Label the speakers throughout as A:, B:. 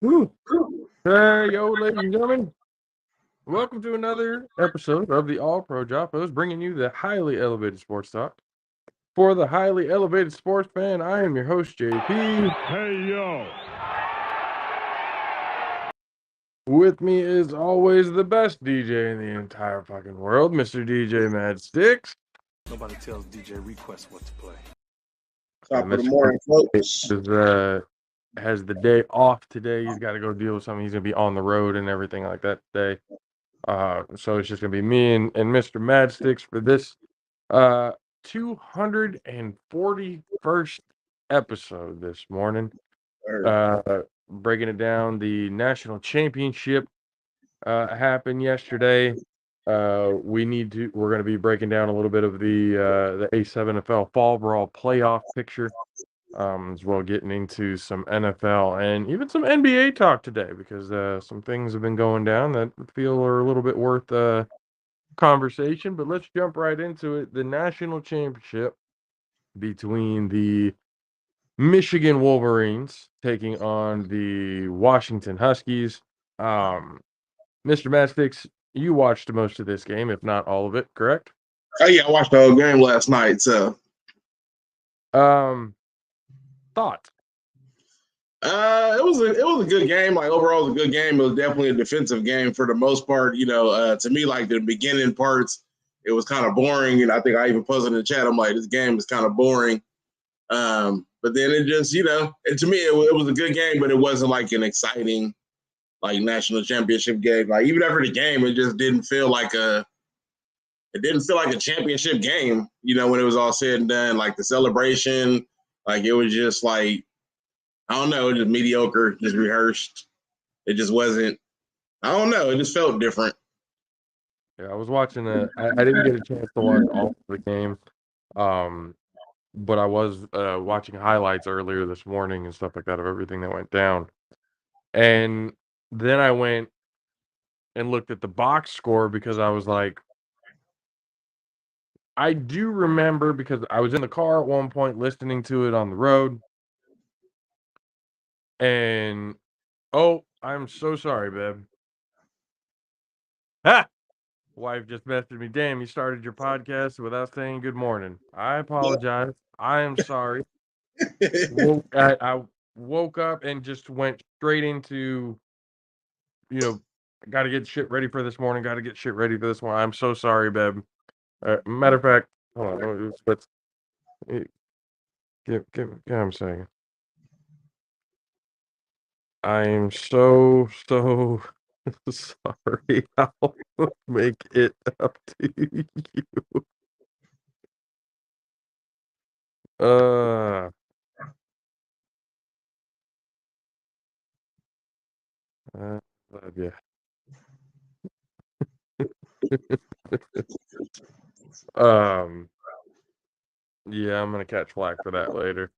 A: Woo. Hey, yo, ladies and gentlemen. Welcome to another episode of the All Pro JAFFOs, bringing you the highly elevated sports talk. For the highly elevated sports fan, I am your host, JP.
B: Hey, yo.
A: With me, is always, the best DJ in the entire fucking world, Mr. DJ Mad Sticks.
C: Nobody tells DJ Request what to play.
A: And
D: Top of the
A: Mr.
D: morning, folks.
A: Has the day off today. He's got to go deal with something. He's going to be on the road and everything like that today. So it's just going to be me and Mr. Mad Sticks for this 241st episode this morning. Breaking it down, the national championship happened yesterday. We're going to be breaking down a little bit of the A7FL Fall Brawl playoff picture, as well getting into some NFL and even some NBA talk today, because some things have been going down that I feel are a little bit worth conversation. But let's jump right into it. The national championship between the Michigan Wolverines taking on the Washington Huskies. Mr. Matchsticks, you watched most of this game, if not all of it, correct?
D: Oh yeah, I watched the whole game last night. So,
A: thoughts?
D: it was a good game. Like overall, it was a good game. It was definitely a defensive game for the most part. To me, like the beginning parts, it was kind of boring. And I think I even posted in the chat, I'm like, this game is kind of boring. But then it just, and to me, it was a good game, but it wasn't like an exciting, like national championship game. Like even after the game, it just didn't feel like a championship game, when it was all said and done. Like the celebration, like it was just like, I don't know, just mediocre, just rehearsed. It just wasn't, I don't know, it just felt different.
A: Yeah, I was watching I didn't get a chance to watch all of the game, but I was watching highlights earlier this morning and stuff like that of everything that went down. And then I went and looked at the box score, because I was like, I do remember, because I was in the car at one point listening to it on the road. And, oh, I'm so sorry, babe. Ha! Wife just messaged me. Damn, you started your podcast without saying good morning. I apologize. I am sorry. I woke up and just went straight into, got to get shit ready for this morning. Got to get shit ready for this one. I'm so sorry, babe. Matter of fact, hold on. Let's give him a second. I am so sorry. I'll make it up to you. Love you. Yeah, I'm gonna catch flack for that later.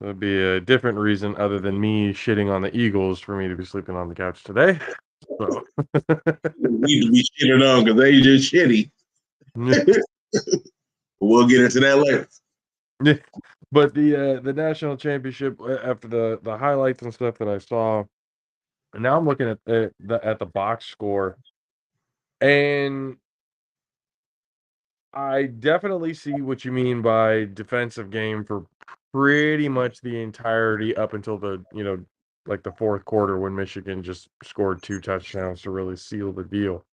A: There'll be a different reason other than me shitting on the Eagles for me to be sleeping on the couch today. So
D: Need to be shitted on because they just shitty. We'll get into that later.
A: But the national championship, after the highlights and stuff that I saw, and now I'm looking at the box score, and I definitely see what you mean by defensive game for pretty much the entirety up until like the fourth quarter, when Michigan just scored 2 touchdowns to really seal the deal.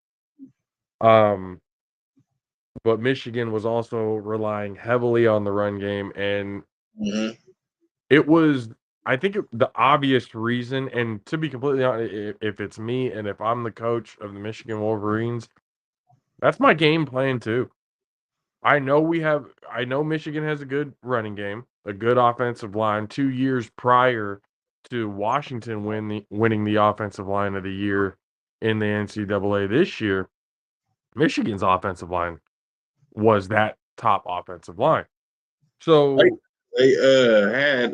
A: But Michigan was also relying heavily on the run game, and it was, I think, the obvious reason. And to be completely honest, if it's me and if I'm the coach of the Michigan Wolverines, that's my game plan too. I know Michigan has a good running game, a good offensive line. 2 years prior to Washington winning the offensive line of the year in the NCAA this year, Michigan's offensive line was that top offensive line. So
D: they had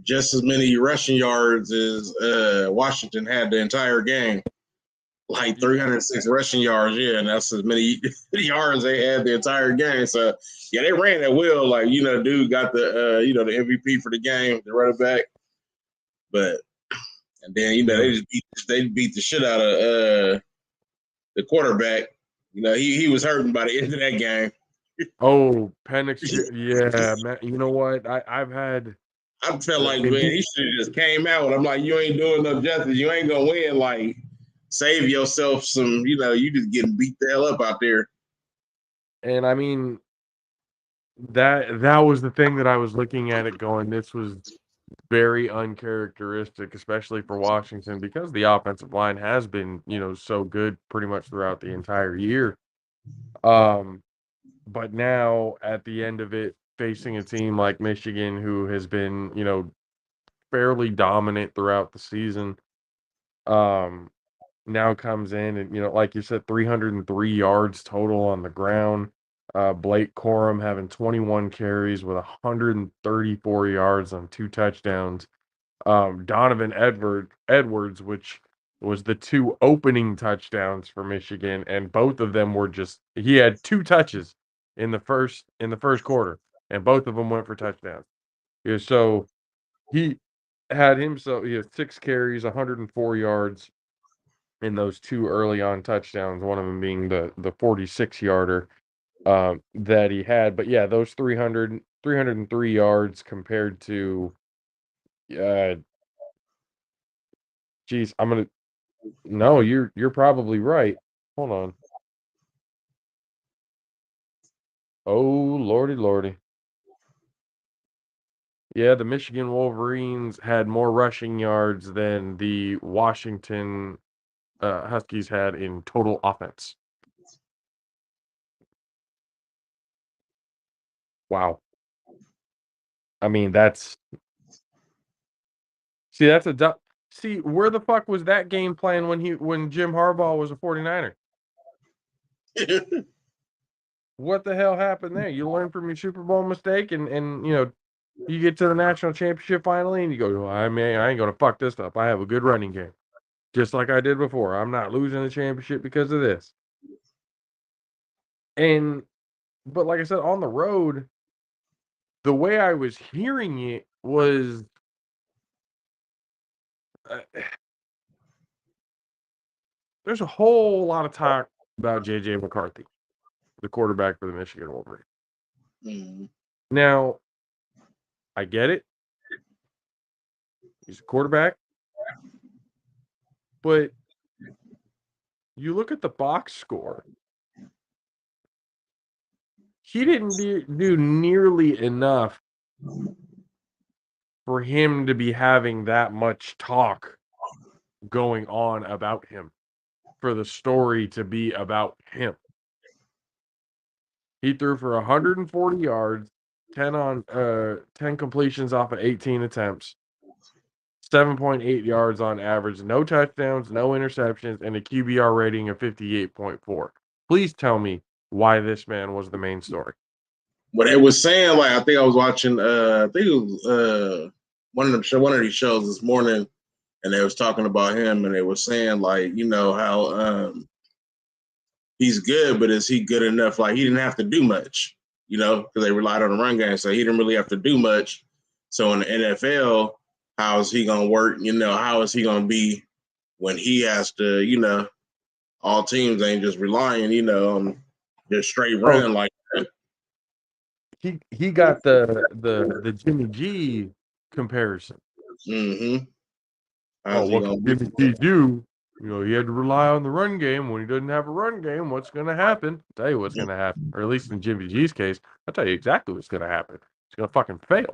D: just as many rushing yards as Washington had the entire game. Like 306 rushing yards, yeah, and that's as many yards they had the entire game. So yeah, they ran at will. Like, dude got the the MVP for the game, the running back. But And then they beat the shit out of the quarterback. He was hurting by the end of that game.
A: Oh, Penix, yeah, man. You know what? I
D: felt like, man, he should have just came out. And I'm like, you ain't doing no justice. You ain't gonna win. Like, save yourself some. You just getting beat the hell up out there.
A: And I mean, that was the thing that I was looking at it going, this was very uncharacteristic, especially for Washington, because the offensive line has been, so good pretty much throughout the entire year. But now at the end of it, facing a team like Michigan, who has been, fairly dominant throughout the season, now comes in and, like you said, 303 yards total on the ground. Blake Corum having 21 carries with 134 yards on 2 touchdowns. Donovan Edwards, which was the 2 opening touchdowns for Michigan, and both of them were he had 2 touches in the first quarter, and both of them went for touchdowns. Yeah, so he had himself 6 carries, 104 yards in those 2 early on touchdowns, one of them being the 46-yarder that he had. But yeah, those 303 yards compared to geez, no, you're probably right. Hold on. Oh, lordy, lordy. Yeah, the Michigan Wolverines had more rushing yards than the Washington Huskies had in total offense. Wow. I mean, that's where the fuck was that game plan when Jim Harbaugh was a 49er? What the hell happened there? You learn from your Super Bowl mistake and you get to the national championship finally and you go, I ain't gonna fuck this up. I have a good running game. Just like I did before. I'm not losing the championship because of this. But like I said, on the road, the way I was hearing it was there's a whole lot of talk about J.J. McCarthy, the quarterback for the Michigan Wolverines.
D: Mm-hmm.
A: Now, I get it. He's a quarterback. But you look at the box score. He didn't do nearly enough for him to be having that much talk going on about him, for the story to be about him. He threw for 140 yards, 10 completions off of 18 attempts, 7.8 yards on average, no touchdowns, no interceptions, and a QBR rating of 58.4. Please tell me why this man was the main story.
D: What it was saying, like, I think I was watching, I think it was one of these shows this morning, and they was talking about him, and they were saying, like, how he's good, but is he good enough? Like, he didn't have to do much, because they relied on the run game, so he didn't really have to do much. So in the NFL, how is he going to work? How is he going to be when he has to, all teams ain't just relying, on just straight run like that.
A: He got the Jimmy G comparison.
D: Mm-hmm.
A: What can Jimmy G do? He had to rely on the run game. When he doesn't have a run game, what's going to happen? I'll tell you what's going to happen. Or at least in Jimmy G's case, I'll tell you exactly what's going to happen. He's going to fucking fail.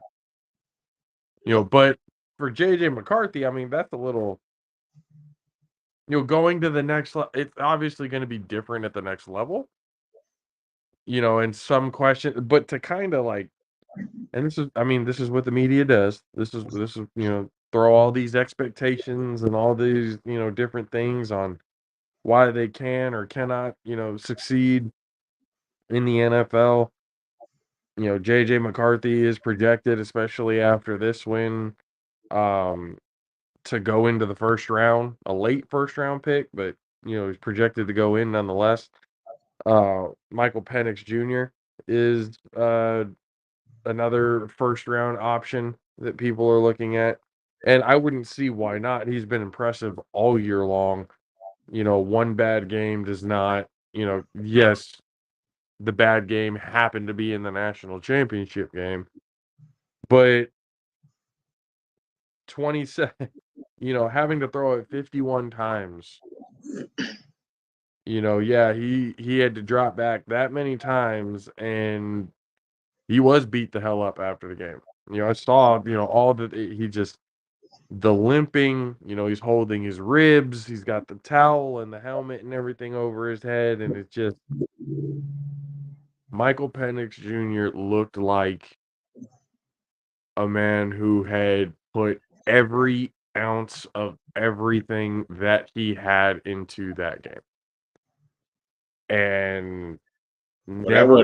A: But for J.J. McCarthy, I mean, that's a little... going to the next level, it's obviously going to be different at the next level. And some question, but to kind of like... And this is what the media does. This is throw all these expectations and all these, different things on why they can or cannot, succeed in the NFL. J.J. McCarthy is projected, especially after this win, to go into the first round, a late first round pick, but, he's projected to go in nonetheless. Michael Penix Jr. is another first round option that people are looking at. And I wouldn't see why not. He's been impressive all year long. One bad game does not, yes, the bad game happened to be in the national championship game, but 27, having to throw it 51 times, yeah, he had to drop back that many times, and he was beat the hell up after the game. I saw, all that he just the limping, he's holding his ribs, he's got the towel and the helmet and everything over his head, and it's just Michael Penix Jr. looked like a man who had put every ounce of everything that he had into that game. And never.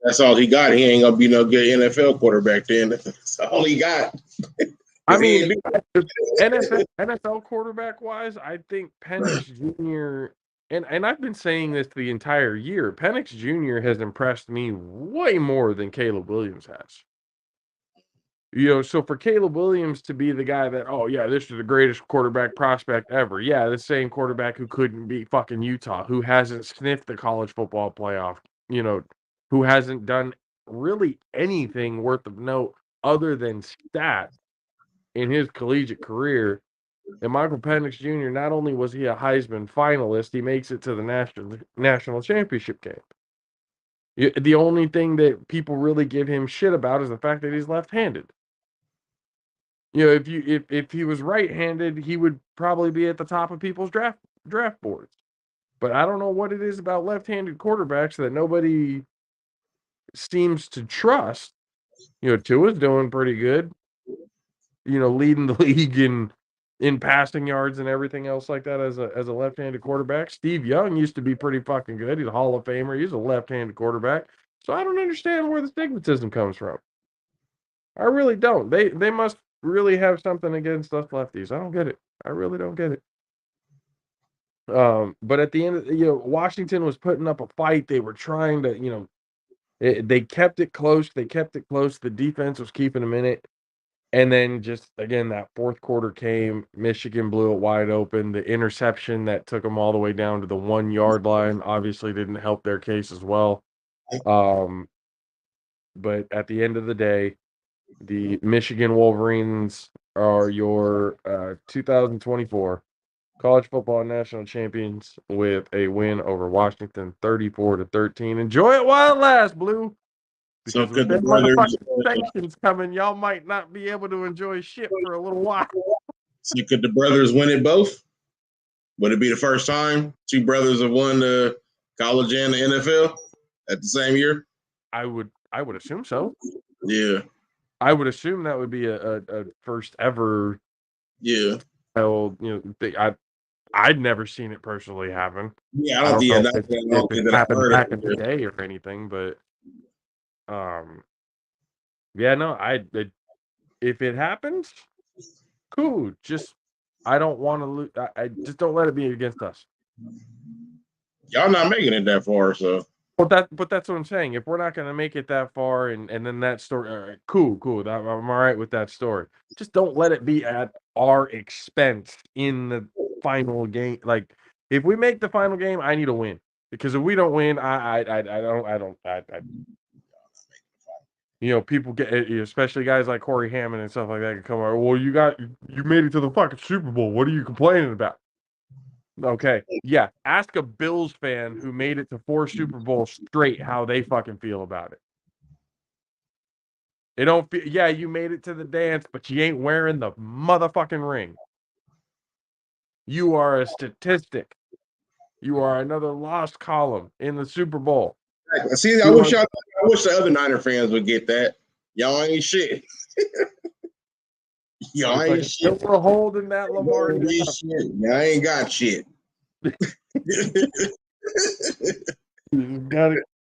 D: That's all he got. He ain't gonna be no good NFL quarterback then. That's all he got.
A: I mean, NFL quarterback wise, I think Penix Jr. and I've been saying this the entire year. Penix Jr. has impressed me way more than Caleb Williams has. So for Caleb Williams to be the guy that, oh yeah, this is the greatest quarterback prospect ever. Yeah, the same quarterback who couldn't beat fucking Utah, who hasn't sniffed the college football playoff, who hasn't done really anything worth of note other than stats in his collegiate career. And Michael Penix Jr., not only was he a Heisman finalist, he makes it to the national championship game. The only thing that people really give him shit about is the fact that he's left-handed. If he was right-handed, he would probably be at the top of people's draft boards. But I don't know what it is about left-handed quarterbacks that nobody seems to trust. Tua's doing pretty good. Leading the league in passing yards and everything else like that as a left-handed quarterback. Steve Young used to be pretty fucking good. He's a Hall of Famer. He's a left-handed quarterback. So I don't understand where the stigmatism comes from. I really don't. They must really have something against us lefties. I don't get it. I really don't get it. But at the end of Washington was putting up a fight. They were trying to, they kept it close. The defense was keeping them in it. And then just, again, that fourth quarter came. Michigan blew it wide open. The interception that took them all the way down to the 1 yard line obviously didn't help their case as well. But at the end of the day, the Michigan Wolverines are your 2024 college football national champions with a win over Washington, 34-13. Enjoy it while it lasts, Blue.
D: So
A: Because with them motherfucking sanctions coming, y'all might not be able to enjoy shit for a little while.
D: So could the brothers win it both? Would it be the first time two brothers have won the college and the NFL at the same year?
A: I would assume so.
D: Yeah.
A: I would assume that would be a first ever.
D: Yeah.
A: I'd never seen it personally happen.
D: Yeah, I don't think
A: it happened back in the day or anything, but yeah, no, if it happens, cool. Just I don't want to lose. I just don't let it be against us.
D: Y'all not making it that far, so.
A: But that's what I'm saying. If we're not going to make it that far, and then that story, all right, cool. I'm all right with that story. Just don't let it be at our expense in the final game. Like, if we make the final game, I need a win, because if we don't win, I don't. People get, especially guys like Corey Hammond and stuff like that, can come out. Well, you made it to the fucking Super Bowl. What are you complaining about? Okay, yeah. Ask a Bills fan who made it to 4 Super Bowls straight how they fucking feel about it. They don't feel. Yeah, you made it to the dance, but you ain't wearing the motherfucking ring. You are a statistic. You are another lost column in the Super Bowl.
D: See, I wish the other Niner fans would get that. Y'all ain't shit. Y'all ain't shit.
A: We're holding that Lamar.
D: Y'all ain't got shit.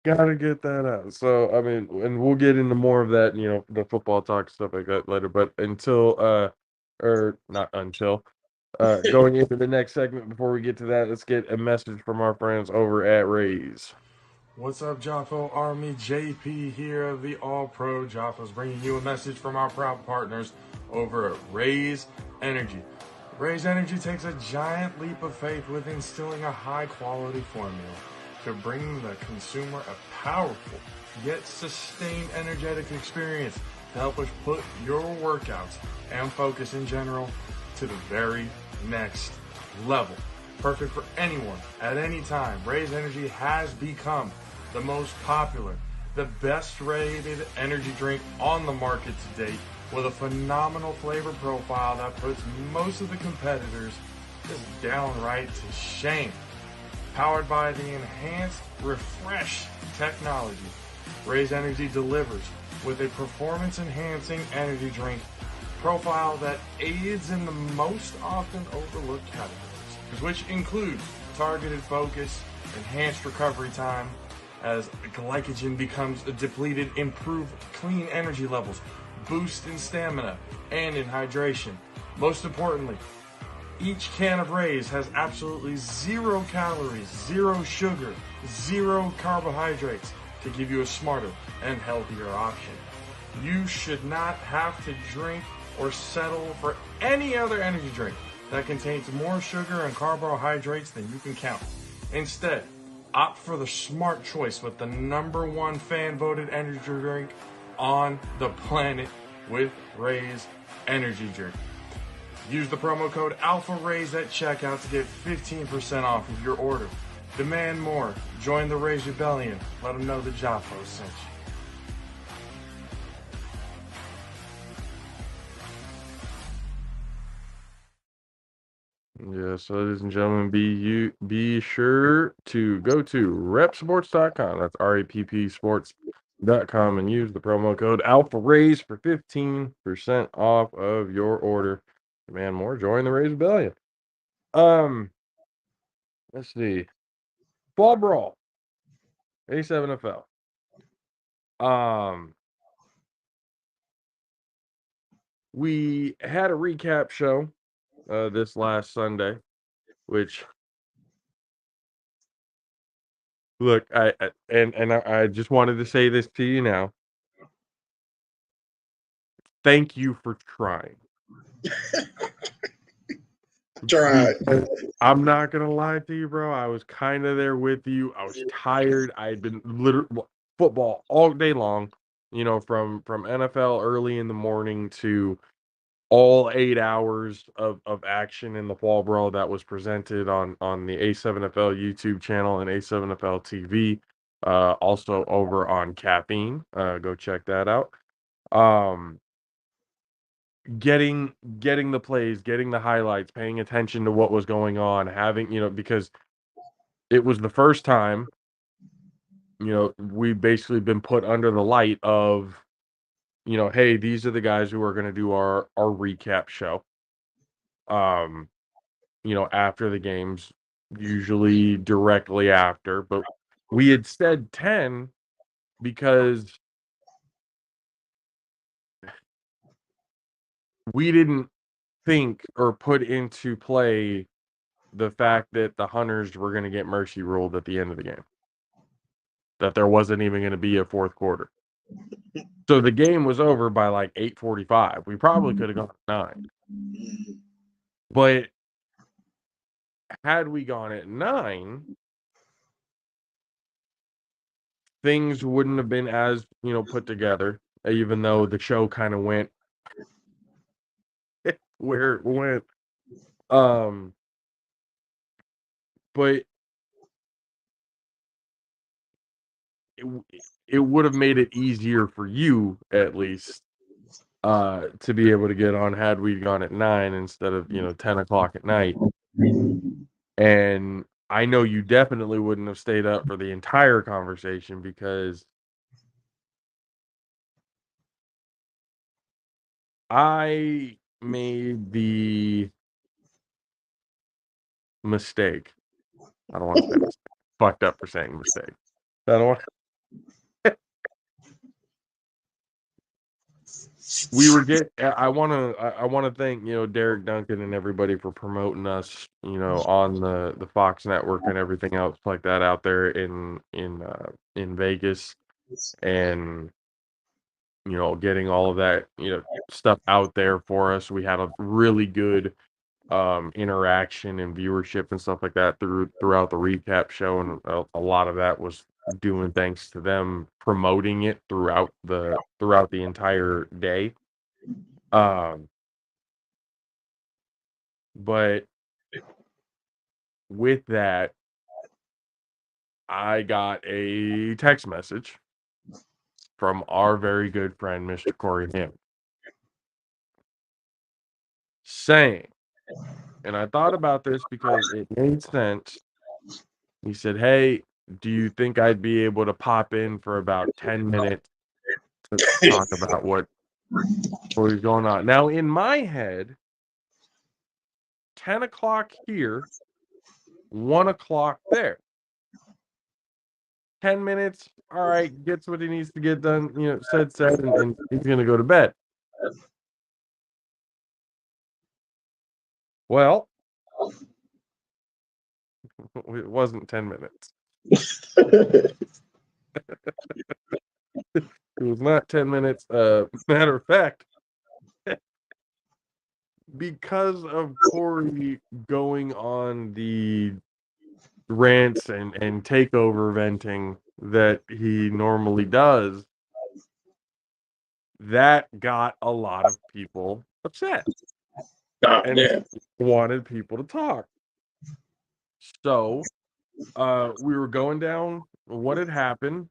A: Gotta get that out. So I mean, and we'll get into more of that, the football talk stuff like that later. But going into the next segment, before we get to that, let's get a message from our friends over at Raise.
B: What's up, Jaffo Army? JP here, the All-Pro Jaffos, bringing you a message from our proud partners over at Raise Energy. Raise Energy takes a giant leap of faith with instilling a high-quality formula to bring the consumer a powerful yet sustained energetic experience to help us put your workouts and focus in general to the very next level. Perfect for anyone at any time. Raise Energy has become the most popular, the best rated energy drink on the market to date, with a phenomenal flavor profile that puts most of the competitors just downright to shame. Powered by the enhanced Refresh technology, Raise Energy delivers with a performance-enhancing energy drink profile that aids in the most often overlooked categories, which include targeted focus, enhanced recovery time, as glycogen becomes depleted, improve clean energy levels, boost in stamina and in hydration. Most importantly, each can of Raise has absolutely 0 calories, 0 sugar, 0 carbohydrates to give you a smarter and healthier option. You should not have to drink or settle for any other energy drink that contains more sugar and carbohydrates than you can count. Instead, opt for the smart choice with the #1 fan-voted energy drink on the planet with Raise Energy Drink. Use the promo code ALPHARAISE at checkout to get 15% off of your order. Demand more. Join the Raise Rebellion. Let them know the JAFFOs sent you.
A: Yes, ladies and gentlemen, be sure to go to repsports.com. That's RAPP sports.com and use the promo code ALPHARAISE for 15% off of your order. Demand more. Join the Raise Rebellion. Let's see. Ball Brawl. A7FL. We had a recap show this last Sunday, which look, I just wanted to say this to you now. Thank you for trying.
D: Tried.
A: I'm not gonna lie to you, bro. I was kind of there with you. I was tired. I had been literally football all day long, from NFL early in the morning to all 8 hours of action in the fall brawl that was presented on the A7FL YouTube channel and A7FL TV. Also over on Caffeine. Go check that out. Getting the plays, getting the highlights, paying attention to what was going on, having, because it was the first time, we've basically been put under the light of, hey, these are the guys who are going to do our recap show. After the games, usually directly after, but we had said 10 because we didn't think or put into play the fact that the Hunters were going to get mercy ruled at the end of the game. That there wasn't even going to be a fourth quarter. So the game was over by like 8:45. We probably could have gone 9. But had we gone at 9, things wouldn't have been as, put together, even though the show kind of went where it went. But it would have made it easier for you, at least, to be able to get on had we gone at 9 instead of 10 o'clock at night. And I know you definitely wouldn't have stayed up for the entire conversation because I made the mistake. I don't want to say mistake. Fucked up for saying mistake. I don't want we were I want to thank, Derek Duncan and everybody for promoting us, on the Fox network and everything else like that out there in Vegas, and getting all of that, stuff out there for us. We had a really good interaction and viewership and stuff like that throughout the recap show, and a lot of that was doing thanks to them promoting it throughout the entire day. But with that, I got a text message from our very good friend, Mr. Corey Hamm, saying, and I thought about this because it made sense. He said, "Hey, do you think I'd be able to pop in for about 10 minutes to talk about what was going on?" Now, in my head, 10 o'clock here, 1 o'clock there. 10 minutes, all right, gets what he needs to get done, said, and he's going to go to bed. Well, it wasn't 10 minutes. It was not 10 minutes. Matter of fact, because of Corey going on the rants and takeover venting that he normally does, that got a lot of people upset and wanted people to talk. So we were going down what had happened.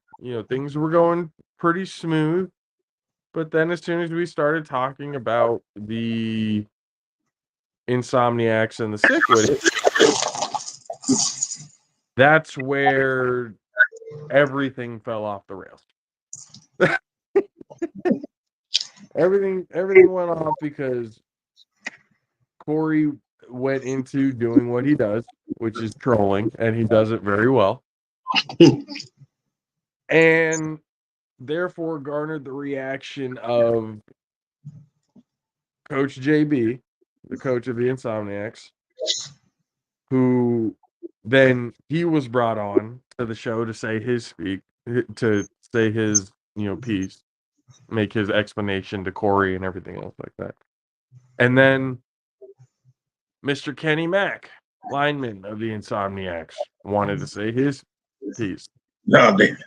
A: Things were going pretty smooth. But then as soon as we started talking about the Insomniacs and the Sick with it, that's where everything fell off the rails. Everything went off because Corey went into doing what he does, which is trolling, and he does it very well. And therefore garnered the reaction of Coach JB, the coach of the Insomniacs, who then he was brought on to the show to say his piece, make his explanation to Corey and everything else like that. And then Mr. Kenny Mack, lineman of the Insomniacs, wanted to say his piece.
D: No, damn.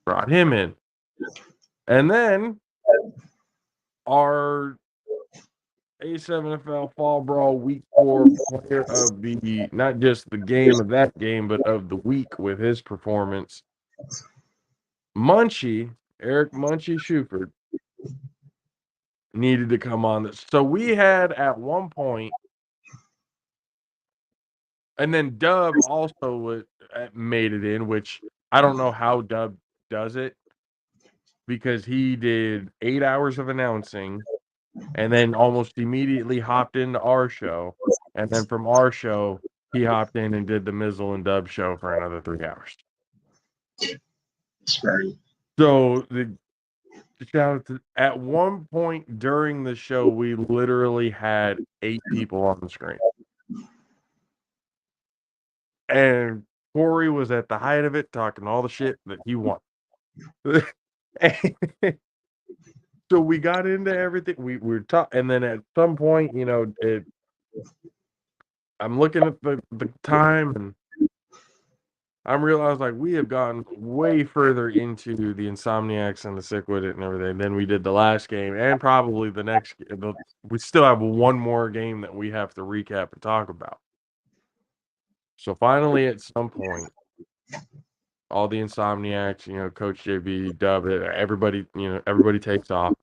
A: Brought him in. And then our A7FL Fall Brawl Week 4 player of the, not just the game of that game, but of the week with his performance, Eric Munchie Shuford, needed to come on this. So we had at one point, and then Dub also made it in, which I don't know how Dub does it, because he did 8 hours of announcing and then almost immediately hopped into our show. And then from our show, he hopped in and did the Mizzle and Dub show for another 3 hours.
D: That's right.
A: So at one point during the show, we literally had 8 people on the screen. And Corey was at the height of it, talking all the shit that he wanted. So we got into everything. We were talking, and then at some point, I'm looking at the time, and I'm realizing like we have gone way further into the Insomniacs and the Sick with it and everything than we did the last game, and probably the next. We still have one more game that we have to recap and talk about. So finally, at some point, all the Insomniacs, Coach JB, Dub, everybody, everybody takes off.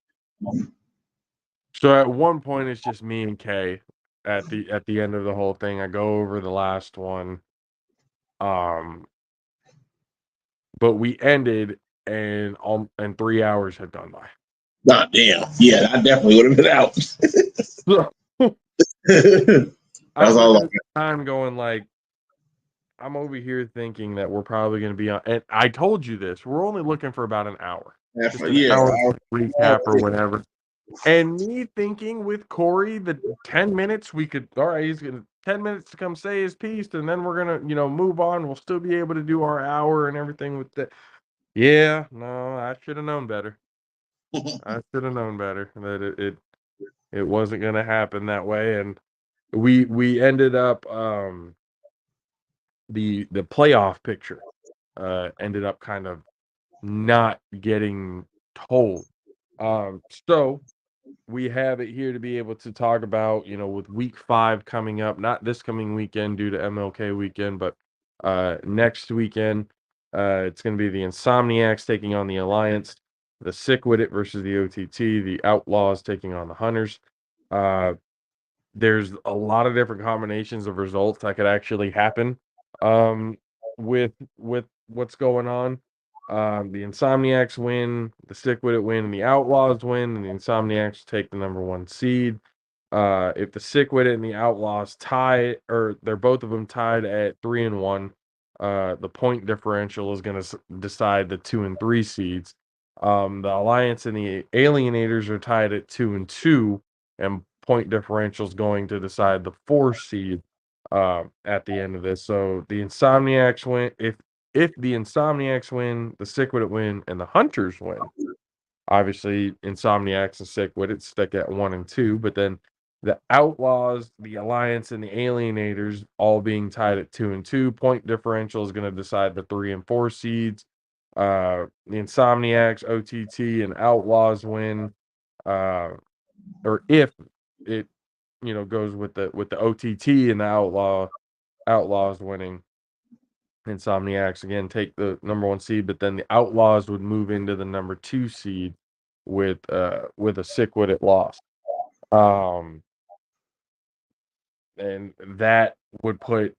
A: So at one point, it's just me and Kay at the end of the whole thing. I go over the last one, but we ended and 3 hours had gone by.
D: God damn. Yeah, I definitely would have been out.
A: So, I was all time going like, I'm over here thinking that we're probably going to be on, and I told you this. We're only looking for about an hour. Just an hour recap or whatever. And me thinking with Corey, the 10 minutes we could, all right, he's gonna 10 minutes to come say his piece, and then we're gonna, move on. We'll still be able to do our hour and everything with that. Yeah, no, I should have known better. I should have known better that it wasn't gonna happen that way, and we ended up the playoff picture ended up kind of not getting told. So we have it here to be able to talk about, with week 5 coming up, not this coming weekend due to MLK weekend, but next weekend. It's going to be the Insomniacs taking on the Alliance, the Sick With It versus the OTT, the Outlaws taking on the Hunters. Uh, there's a lot of different combinations of results that could actually happen um, with what's going on. The Insomniacs win, the Stick With It win, and the Outlaws win, and the Insomniacs take the number 1 seed. If the Stick With It and the Outlaws tie, or they're both of them tied at 3-1, the point differential is going to decide the 2 and 3 seeds. The Alliance and the Alienators are tied at 2 and 2, and point differential is going to decide the 4 seed at the end of this. So the Insomniacs win. If the Insomniacs win, the Sick With It win, and the Hunters win, obviously Insomniacs and Sick With It stick at 1 and 2. But then the Outlaws, the Alliance, and the Alienators all being tied at 2 and 2. Point differential is going to decide the 3 and 4 seeds. The Insomniacs, OTT, and Outlaws win. Or if it goes with the OTT and the Outlaws winning, Insomniacs again take the number 1 seed, but then the Outlaws would move into the number 2 seed with a Sick With It loss. And that would put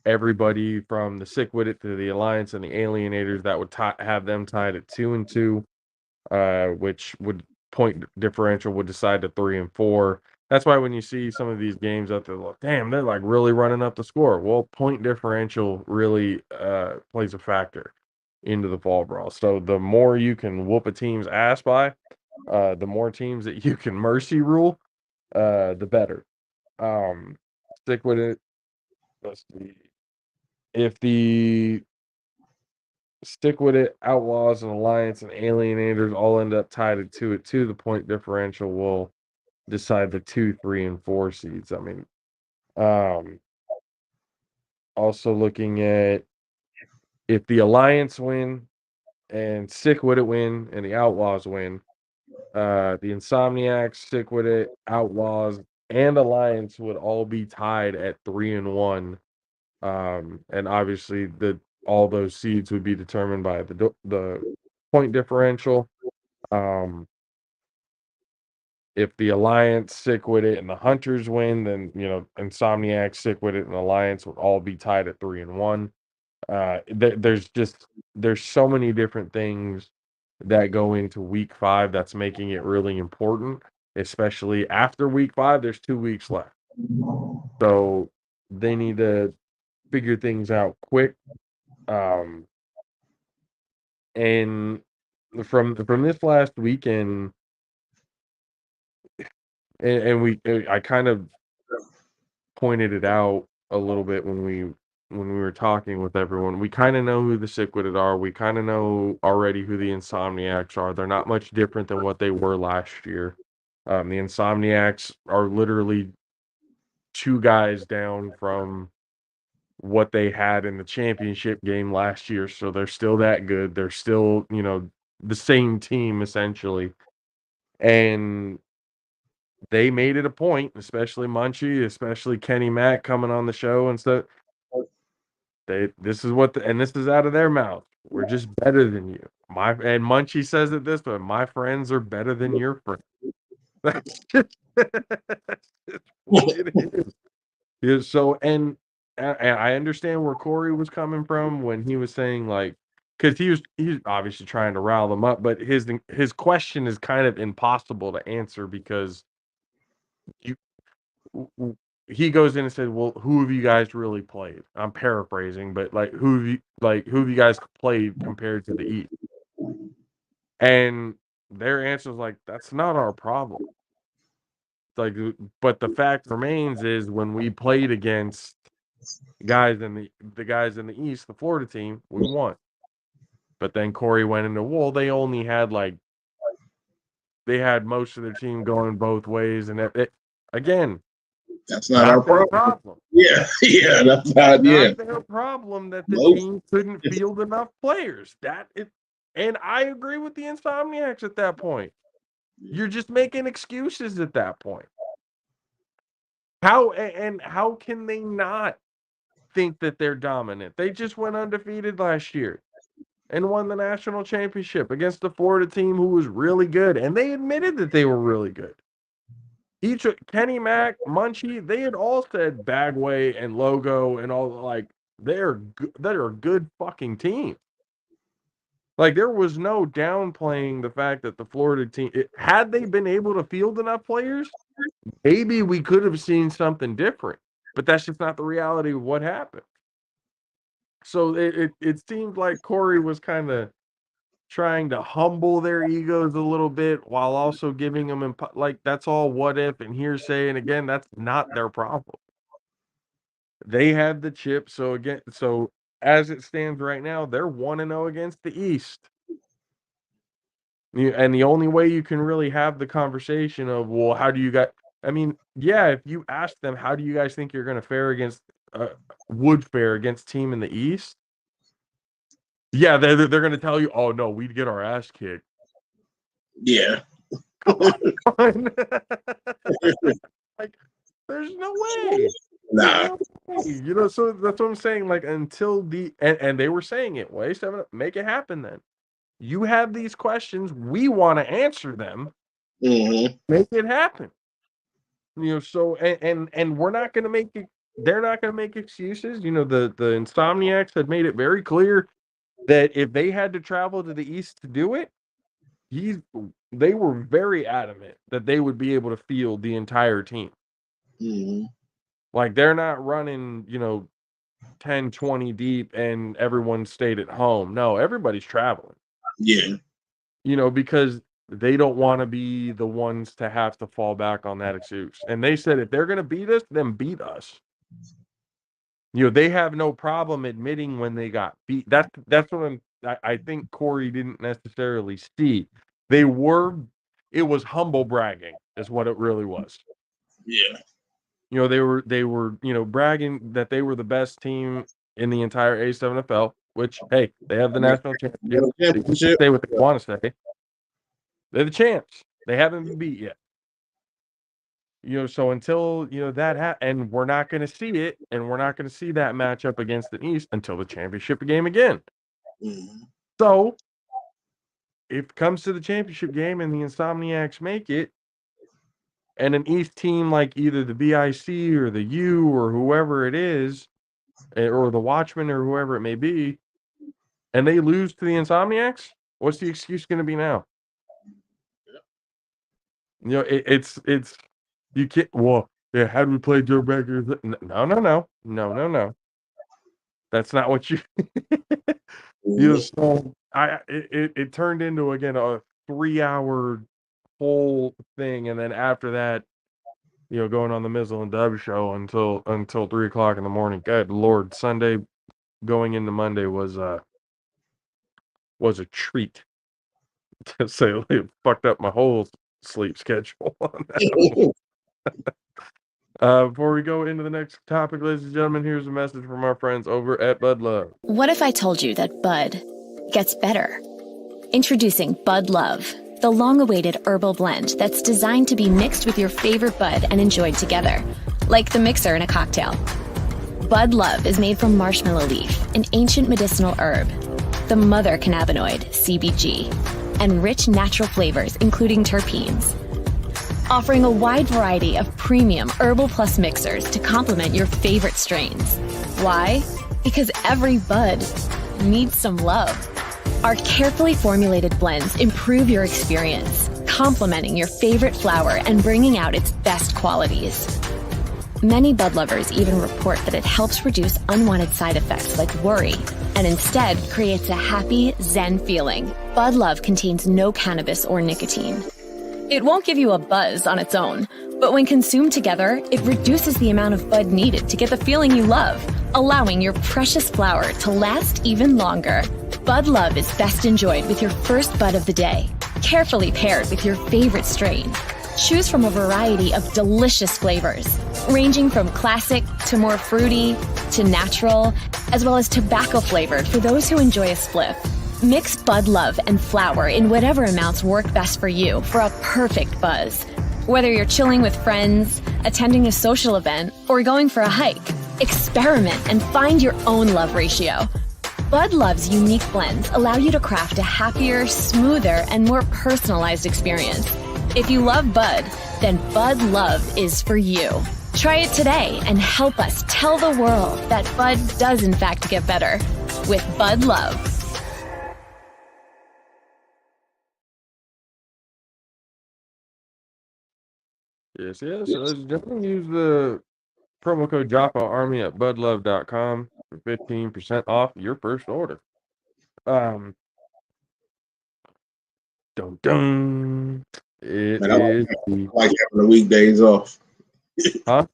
A: everybody from the Sick With It to the Alliance and the Alienators, that would have them tied at 2 and 2, which would point differential would decide to 3 and 4. That's why when you see some of these games out there, like, damn, they're like really running up the score. Well, point differential really plays a factor into the fall brawl. So the more you can whoop a team's ass by, the more teams that you can mercy rule, the better. Stick with it. Let's see. If the Stick With It, Outlaws, and Alliance, and Alienators all end up tied at 2 at 2, the point differential will decide the 2, 3, and 4 seeds. I mean, also looking at if the Alliance win and Stick With It win and the Outlaws win, the Insomniacs, Stick With It, Outlaws, and Alliance would all be tied at 3 and 1. And obviously all those seeds would be determined by the point differential. If the Alliance, Stick With It, and the Hunters win, then Insomniac, Stick With It, and Alliance would all be tied at 3 and 1. There's so many different things that go into week 5 that's making it really important, especially after week 5. There's 2 weeks left, so they need to figure things out quick. And from this last weekend, and I kind of pointed it out a little bit when we were talking with everyone. We kind of know who the Sick With It are. We kind of know already who the Insomniacs are. They're not much different than what they were last year. The Insomniacs are literally 2 guys down from what they had in the championship game last year, so they're still that good. They're still, the same team essentially. And they made it a point, especially Munchie, especially Kenny Mack coming on the show and stuff. This is out of their mouth. We're just better than you. And Munchie says it this way: my friends are better than your friends. That's just what it is. Yeah, so and I understand where Corey was coming from when he was saying, like, because he's obviously trying to rile them up, but his question is kind of impossible to answer because you he goes in and said, "Well, who have you guys really played?" I'm paraphrasing, but like who have you guys played compared to the East? And their answer is like, that's not our problem. Like, but the fact remains is when we played against guys in the guys in the East, the Florida team, we won. But then Corey went into they only had they had most of their team going both ways, and again,
D: that's not our problem. Yeah, that's not
A: their problem that the team couldn't field enough players. And I agree with the Insomniacs at that point. You're just making excuses at that point. How can they not think that they're dominant? They just went undefeated last year and won the national championship against the Florida team who was really good, and they admitted that they were really good. Kenny Mack, Munchie, they had all said Bagway and Logo and all they're a good fucking team. Like, there was no downplaying the fact that the Florida team, had they been able to field enough players, maybe we could have seen something different. But that's just not the reality of what happened. So it seemed like Corey was kind of trying to humble their egos a little bit while also giving them, that's all what if and hearsay. And again, that's not their problem. They had the chip. So as it stands right now, they're 1-0 against the East. And the only way you can really have the conversation of, well, how do you guys, if you ask them, how do you guys think you're going to fare against, would fare against team in the East? Yeah, they're going to tell you, oh, no, we'd get our ass kicked.
D: Yeah.
A: Like, there's no way.
D: Nah.
A: So that's what I'm saying. Like, until and they were saying it, way 7, make it happen then. You have these questions. We want to answer them.
D: Mm-hmm.
A: Make it happen. So, and we're not going to make it, they're not going to make excuses. The Insomniacs had made it very clear that if they had to travel to the East to do it, they were very adamant that they would be able to field the entire team.
D: Mm-hmm.
A: Like, they're not running, 10, 20 deep and everyone stayed at home. No, everybody's traveling.
D: Yeah.
A: Because they don't want to be the ones to have to fall back on that excuse. And they said if they're going to beat us, then beat us. They have no problem admitting when they got beat. That's what I think Corey didn't necessarily see. It was humble bragging is what it really was.
D: Yeah.
A: They were bragging that they were the best team in the entire A7FL, which, hey, they have the national championship. They can say what they want to say. They're the champs. They haven't been beat yet. So until, that and we're not going to see it, and we're not going to see that matchup against the East until the championship game again.
D: Mm-hmm.
A: So if it comes to the championship game and the Insomniacs make it, and an East team like either the BIC or the U or whoever it is, or the Watchmen or whoever it may be, and they lose to the Insomniacs, what's the excuse going to be now? It's you can't. Well, yeah. How do we play Joe Becker? No. That's not what you. So it turned into again a 3-hour whole thing, and then after that, going on the Mizzle and Dub show until 3:00 in the morning. Good Lord, Sunday going into Monday was a treat. To say it fucked up my whole sleep schedule on that. Before we go into the next topic, ladies and gentlemen, here's a message from our friends over at Bud Love.
E: What if I told you that Bud gets better? Introducing Bud Love, the long-awaited herbal blend that's designed to be mixed with your favorite bud and enjoyed together, like the mixer in a cocktail. Bud Love is made from marshmallow leaf, an ancient medicinal herb, the mother cannabinoid, CBG, and rich natural flavors, including terpenes. Offering a wide variety of premium Herbal Plus mixers to complement your favorite strains. Why? Because every bud needs some love. Our carefully formulated blends improve your experience, complementing your favorite flower and bringing out its best qualities. Many bud lovers even report that it helps reduce unwanted side effects like worry, and instead creates a happy, zen feeling. Bud Love contains no cannabis or nicotine. It won't give you a buzz on its own, but when consumed together, it reduces the amount of bud needed to get the feeling you love, allowing your precious flower to last even longer. Bud Love is best enjoyed with your first bud of the day, carefully paired with your favorite strain. Choose from a variety of delicious flavors, ranging from classic to more fruity to natural, as well as tobacco flavored for those who enjoy a spliff. Mix Bud Love and flower in whatever amounts work best for you for a perfect buzz. Whether you're chilling with friends, attending a social event, or going for a hike, experiment and find your own love ratio. Bud Love's unique blends allow you to craft a happier, smoother, and more personalized experience. If you love Bud, then Bud Love is for you. Try it today and help us tell the world that Bud does in fact get better with Bud Love.
A: Yes. So definitely use the promo code Jaffa Army at budlove.com for 15% off your first order. Dun dun. It
D: Man,
A: is
D: I
A: the
D: like having the weekdays off.
A: huh?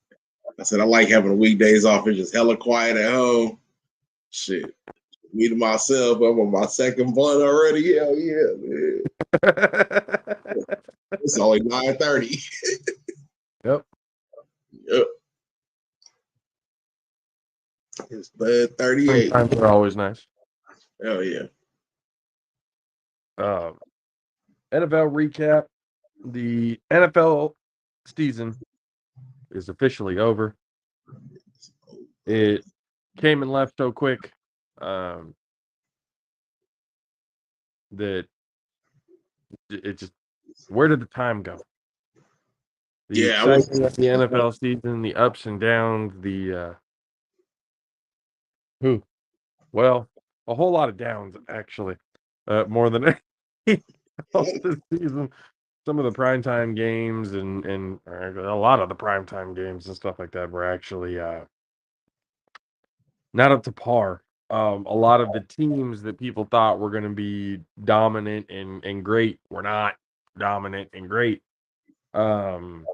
D: I said I like having the weekdays off. It's just hella quiet at home. Shit. Me to myself, I'm on my second blunt already. Hell yeah, man. It's only 9:30.
A: Yep.
D: Yep. It's bud 38.
A: Times are always nice.
D: Hell yeah.
A: NFL recap. The NFL season is officially over. It came and left so quick that it just, where did the time go? The excitement of the NFL season, the ups and downs, well, a whole lot of downs actually, more than any of the season. Some of the primetime games and a lot of the primetime games and stuff like that were actually not up to par. A lot of the teams that people thought were going to be dominant and great were not dominant and great. It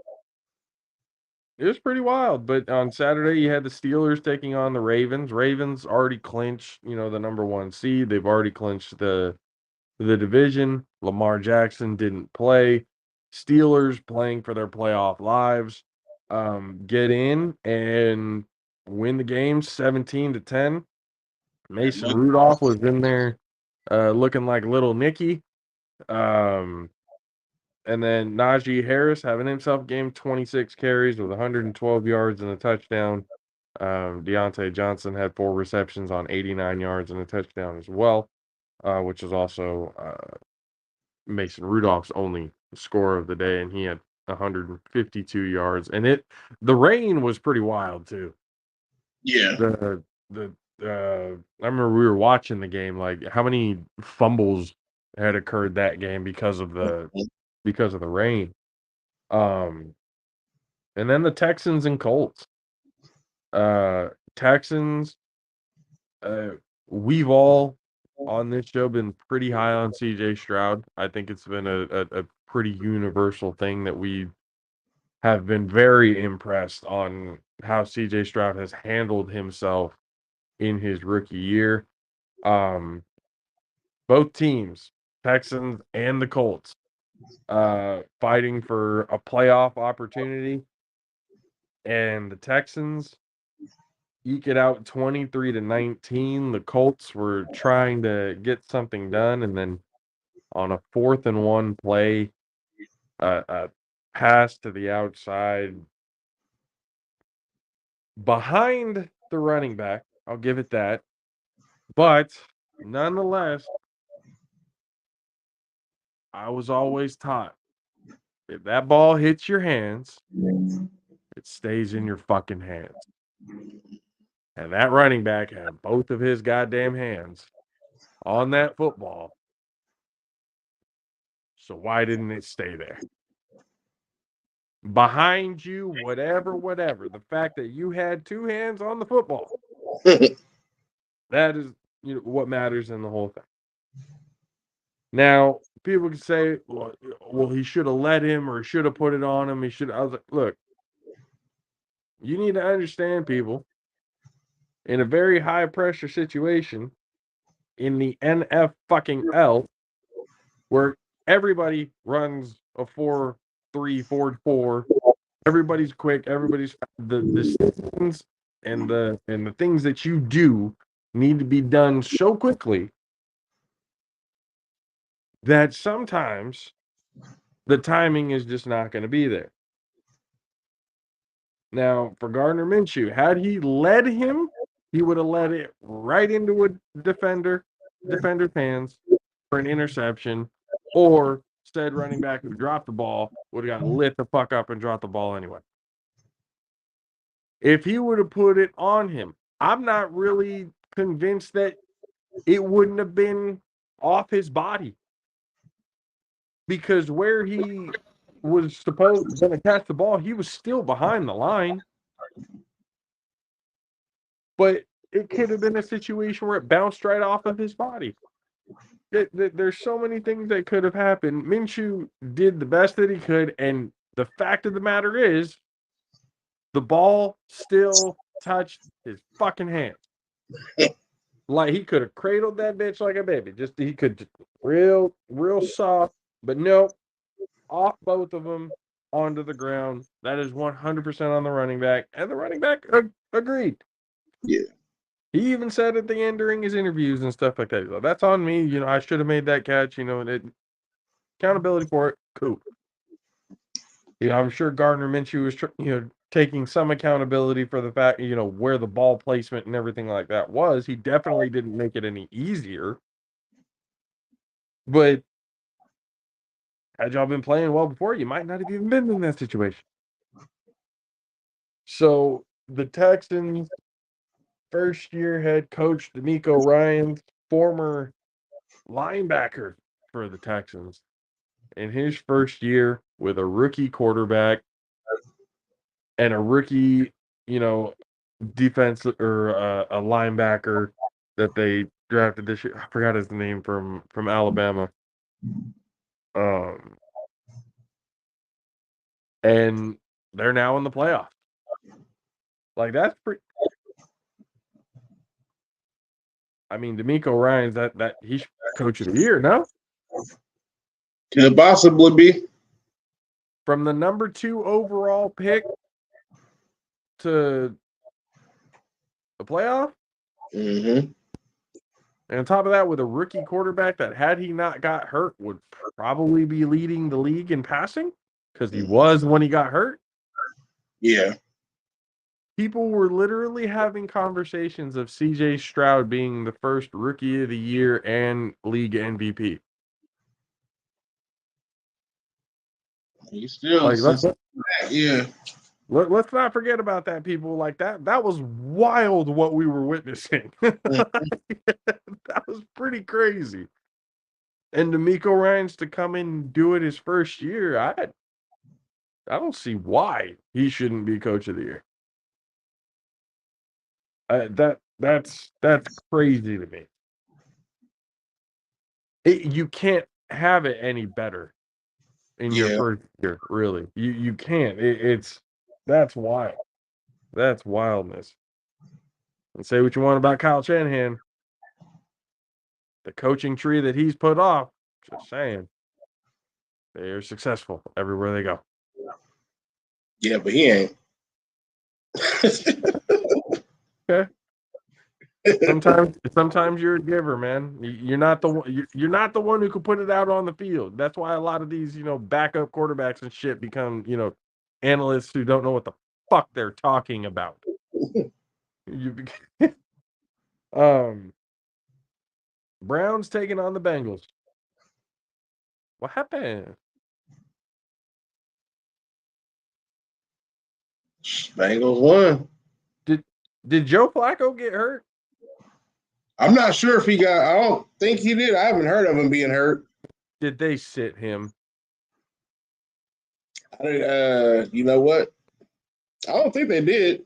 A: was pretty wild, but on Saturday you had the Steelers taking on the Ravens. Ravens already clinched, the number 1 seed. They've already clinched the division. Lamar Jackson didn't play. Steelers playing for their playoff lives. Get in and win the game 17-10. Mason Rudolph was in there looking like little Nicky. And then Najee Harris having himself a game, 26 carries with 112 yards and a touchdown. Deontay Johnson had 4 receptions on 89 yards and a touchdown as well, which is also Mason Rudolph's only score of the day, and he had 152 yards. And the rain was pretty wild too.
D: Yeah.
A: I remember we were watching the game, like how many fumbles had occurred that game because of the rain. And then the Texans and Colts. Texans, we've all on this show been pretty high on CJ Stroud. I think it's been a pretty universal thing that we have been very impressed on how CJ Stroud has handled himself in his rookie year. Both teams, Texans and the Colts, fighting for a playoff opportunity. And the Texans eke it out 23-19. The Colts were trying to get something done, and then on a 4th and 1 play, a pass to the outside behind the running back. I'll give it that. But nonetheless, I was always taught, if that ball hits your hands, it stays in your fucking hands. And that running back had both of his goddamn hands on that football. So why didn't it stay there? behind you, whatever. The fact that you had two hands on the football, that is what matters in the whole thing. Now, people can say, well, he should have let him or should have put it on him. I was like, look, you need to understand, people, in a very high pressure situation in the NFL, where everybody runs a 4-3, 4-4, everybody's quick, everybody's the systems and the things that you do need to be done so quickly that sometimes the timing is just not going to be there. Now, for Gardner Minshew, had he led him, he would have led it right into a defender's hands for an interception, or said running back who dropped the ball would have got lit the fuck up and dropped the ball anyway. If he would have put it on him, I'm not really convinced that it wouldn't have been off his body. Because where he was supposed to catch the ball, he was still behind the line. But it could have been a situation where it bounced right off of his body. There's so many things that could have happened. Minshew did the best that he could, and the fact of the matter is, the ball still touched his fucking hand. Like, he could have cradled that bitch like a baby. He could real soft, but no, off both of them onto the ground. That is 100% on the running back, and the running back agreed.
D: Yeah.
A: He even said at the end during his interviews and stuff like that, that's on me. I should have made that catch. Accountability for it, cool. I'm sure Gardner Minshew was, taking some accountability for the fact, where the ball placement and everything like that was. He definitely didn't make it any easier. But had y'all been playing well before, you might not have even been in that situation. So the Texans' first-year head coach, DeMeco Ryans, former linebacker for the Texans, in his first year with a rookie quarterback and a rookie, defense or a linebacker that they drafted this year. I forgot his name from Alabama. And they're now in the playoffs. Like, that's pretty. I mean, DeMeco Ryans, that he's coach of the year, no?
D: Could possibly be.
A: From the number 2 overall pick to the playoff.
D: Mm-hmm.
A: And on top of that, with a rookie quarterback that, had he not got hurt, would probably be leading the league in passing, because he was when he got hurt.
D: Yeah.
A: People were literally having conversations of CJ Stroud being the first rookie of the year and league MVP.
D: He still, yeah.
A: Let's not forget about that, people. Like, that was wild what we were witnessing. That was pretty crazy. And DeMeco Ryans to come in and do it his first year, I don't see why he shouldn't be coach of the year. That's crazy to me. You can't have it any better in your first year, really. You can't. That's wild. That's wildness. And say what you want about Kyle Shanahan, the coaching tree that he's put off, just saying, they are successful everywhere they go.
D: Yeah, but he ain't.
A: Okay. Sometimes you're a giver, man. You're not the one. You're not the one who can put it out on the field. That's why a lot of these, backup quarterbacks and shit become, analysts who don't know what the fuck they're talking about. Browns taking on the Bengals. What happened?
D: Bengals won.
A: Did Joe Flacco get hurt?
D: I'm not sure if he got. I don't think he did. I haven't heard of him being hurt.
A: Did they sit him?
D: You know what? I don't think they did.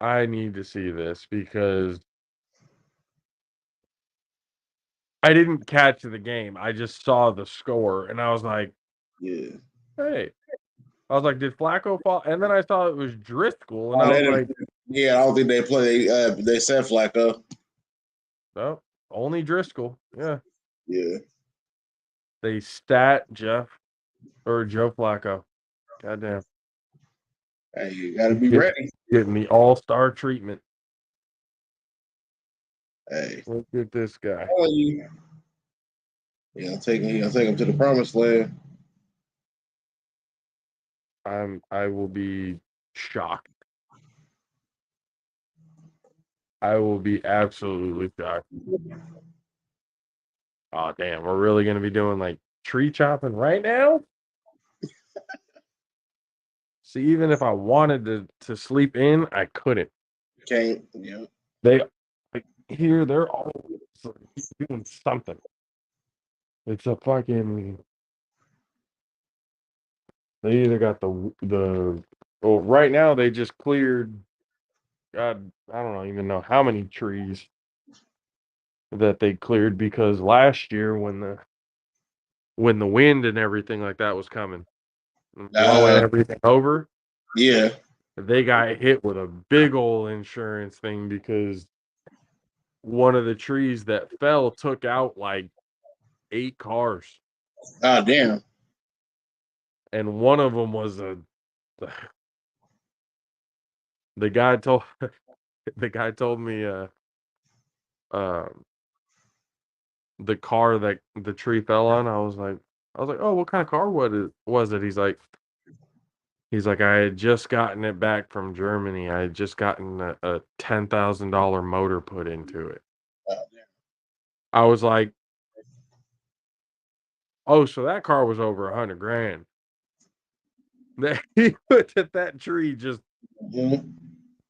A: I need to see this because I didn't catch the game. I just saw the score, and I was like,
D: Yeah.
A: hey. I was like, did Flacco fall? And then I saw it was Driscoll, and
D: Oh,
A: I was like,
D: yeah, I don't think they play. They said Flacco.
A: oh, only Driscoll. Yeah.
D: Yeah.
A: They stat Joe Flacco. Goddamn.
D: Hey, you got to be ready.
A: Getting the all-star treatment.
D: Hey,
A: Look at this guy.
D: you gonna take him to the promised land.
A: I will be shocked. I will be absolutely shocked. Oh damn, we're really gonna be doing like tree chopping right now? See, even if I wanted to sleep in, I couldn't.
D: Can't. Yeah.
A: They like here, they're all doing something. It's a fucking. They either got the. Well, right now they just cleared. God, I don't even know how many trees that they cleared because last year when the wind and everything like that was coming, blowing everything over,
D: Yeah.
A: they got hit with a big old insurance thing because one of the trees that fell took out like 8 cars.
D: Oh damn.
A: And one of them was the guy told me the car that the tree fell on. I was like, oh, what kind of car was it? He's like, I had just gotten it back from Germany. I had just gotten a $10,000 motor put into it.
D: Oh, damn.
A: I was like, oh, so that car was over $100,000. He put that tree just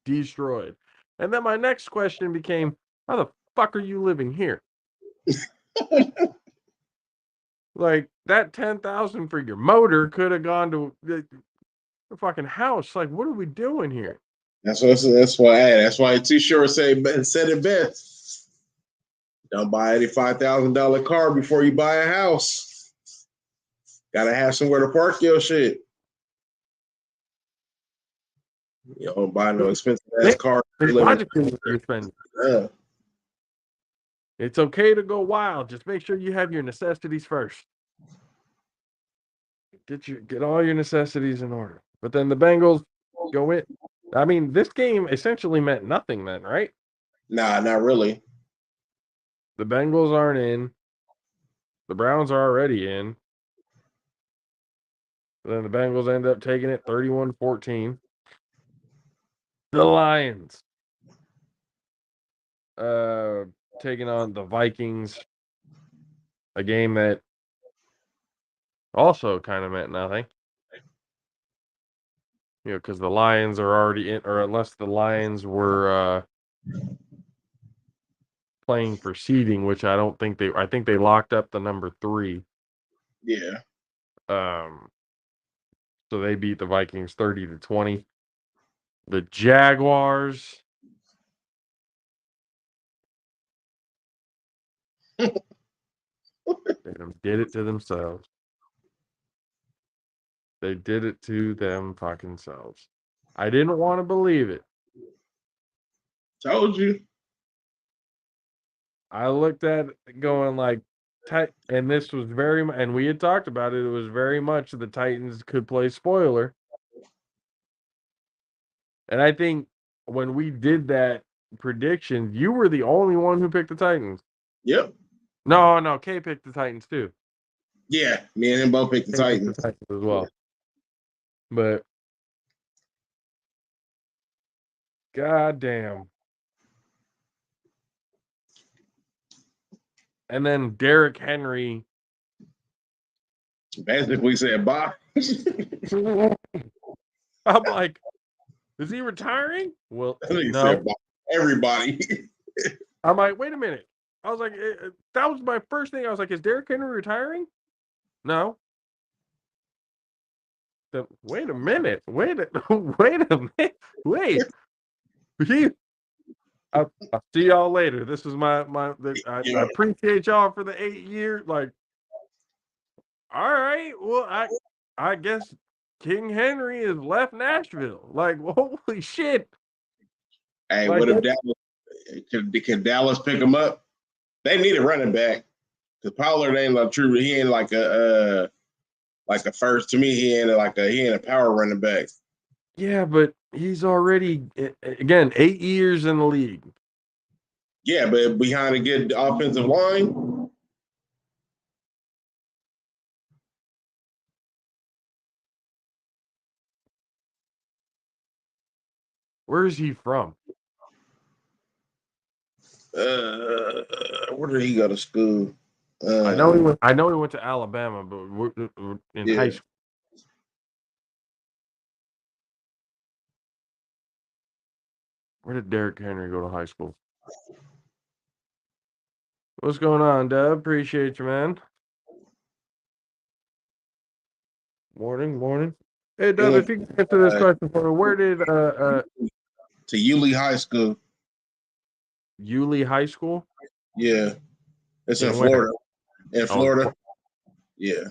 A: destroyed. And then my next question became, how the fuck are you living here? Like that 10,000 for your motor could have gone to the fucking house. Like, what are we doing here?
D: That's why Too Short said it best. Don't buy any $5,000 car before you buy a house. Gotta have somewhere to park your shit. You don't buy no expensive ass car.
A: Logically, you're spending.
D: Yeah.
A: It's okay to go wild. Just make sure you have your necessities first. Get all your necessities in order. But then the Bengals go in. I mean, this game essentially meant nothing then, right?
D: Nah, not really.
A: The Bengals aren't in. The Browns are already in. Then the Bengals end up taking it 31-14. The Lions taking on the Vikings. A game that also kind of meant nothing. You know, because the Lions are already in, or unless the Lions were playing for seeding, which I don't think I think they locked up the number 3.
D: Yeah.
A: So they beat the Vikings 30-20. The Jaguars. They did it to themselves. They did it to them fucking selves. I didn't want to believe it.
D: Told you.
A: I looked at it going like, and this was and we had talked about it. It was very much the Titans could play spoiler. And I think when we did that prediction, you were the only one who picked the Titans.
D: Yep.
A: No, Kay picked the Titans too.
D: Yeah, me and him both picked the Titans.
A: As well. But goddamn. And then Derrick Henry
D: basically said bye.
A: I'm like, is he retiring? Well, no.
D: Said bye. Everybody.
A: I'm like, wait a minute. I was like, that was my first thing. I was like, is Derrick Henry retiring? No. Wait a minute. Wait a minute. Wait. I'll see y'all later. This is I appreciate y'all for the 8 years. Like, all right. Well, I guess King Henry has left Nashville. Like, holy shit.
D: Hey,
A: Like,
D: what if Dallas can Dallas pick him up? They need a running back. Because Pollard ain't like true. He ain't like a first. To me, he ain't a power running back.
A: Yeah, but he's already again 8 years in the league.
D: Yeah, but behind a good offensive line.
A: Where is he from?
D: Where did he go to school?
A: I know he went to Alabama, but in high school. Where did Derrick Henry go to high school? What's going on, Dub? Appreciate you, man. Morning. Hey, Dub, if you can answer this question for me, where did
D: to Yulee High School?
A: Yulee High School?
D: Yeah, it's in Florida. In Florida, yeah.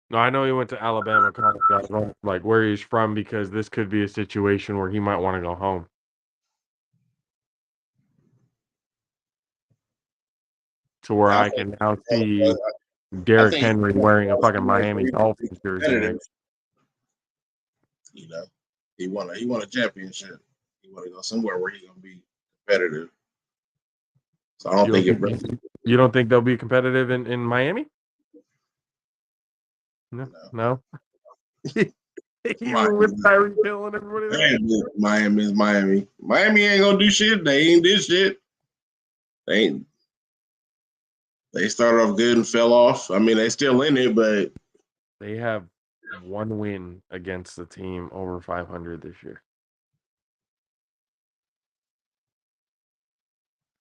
A: No, I know he went to Alabama college. I don't know, like where he's from, because this could be a situation where he might want to go home. To where I can now see Derrick Henry wearing a fucking Miami Dolphins jersey.
D: You know, he won a championship. He want to go somewhere where he's gonna be competitive. So I don't think
A: you don't think they'll be competitive in Miami? No. Even with Tyreek Hill and everybody.
D: Miami is Miami. Miami ain't gonna do shit. They ain't did shit. They started off good and fell off. I mean, they still in it, but
A: they have one win against the team over 500 this year.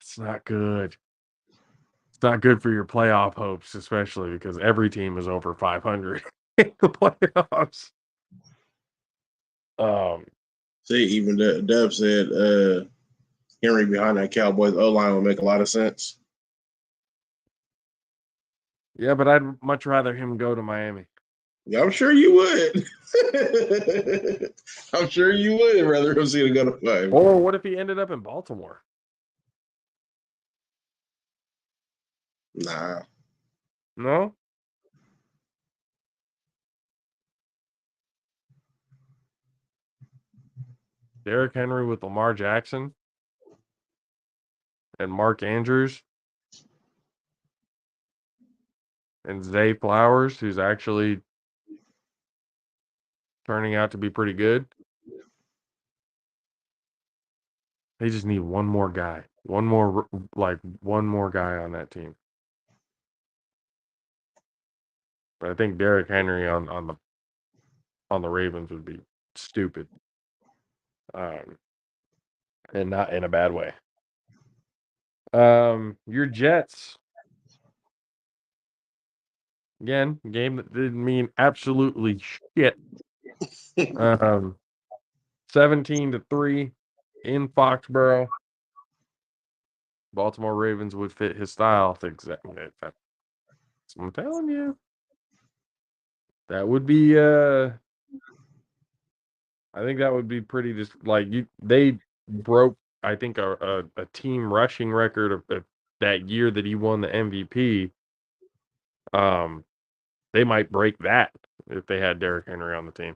A: It's not good. It's not good for your playoff hopes, especially because every team is over 500 in the playoffs.
D: See, even Dub said Henry behind that Cowboys O-line would make a lot of sense.
A: Yeah, but I'd much rather him go to Miami.
D: Yeah, I'm sure you would. I'm sure you would rather him see him go to Miami.
A: Or what if he ended up in Baltimore?
D: Nah.
A: No? Derrick Henry with Lamar Jackson and Mark Andrews and Zay Flowers, who's actually turning out to be pretty good. They just need one more guy. One more guy on that team. But I think Derrick Henry on the Ravens would be stupid. And not in a bad way. Your Jets. Again, game that didn't mean absolutely shit. 17-3 in Foxborough. Baltimore Ravens would fit his style. That's what I'm telling you. That would be I think that would be pretty just like they broke, I think, a team rushing record of that year that he won the MVP. They might break that if they had Derrick Henry on the team.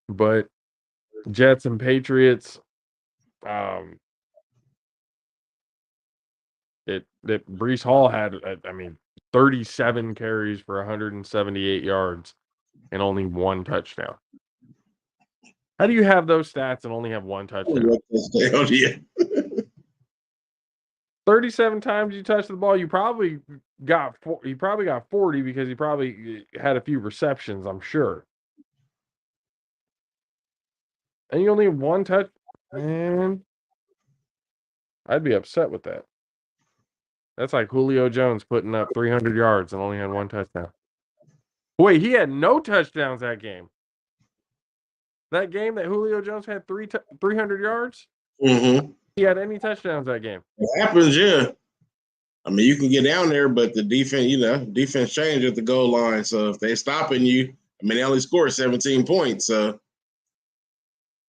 A: But Jets and Patriots, that Breece Hall had, 37 carries for 178 yards and only one touchdown. How do you have those stats and only have one touchdown? 37 times you touched the ball, you probably got 40 because he probably had a few receptions, I'm sure. And you only have one touch, man. I'd be upset with that. That's like Julio Jones putting up 300 yards and only had one touchdown. Wait, he had no touchdowns that game. That game that Julio Jones had 300 yards?
D: Mm-hmm.
A: He had any touchdowns that game?
D: It happens, yeah. I mean, you can get down there, but the defense changed at the goal line. So if they're stopping you, I mean, they only scored 17 points. So,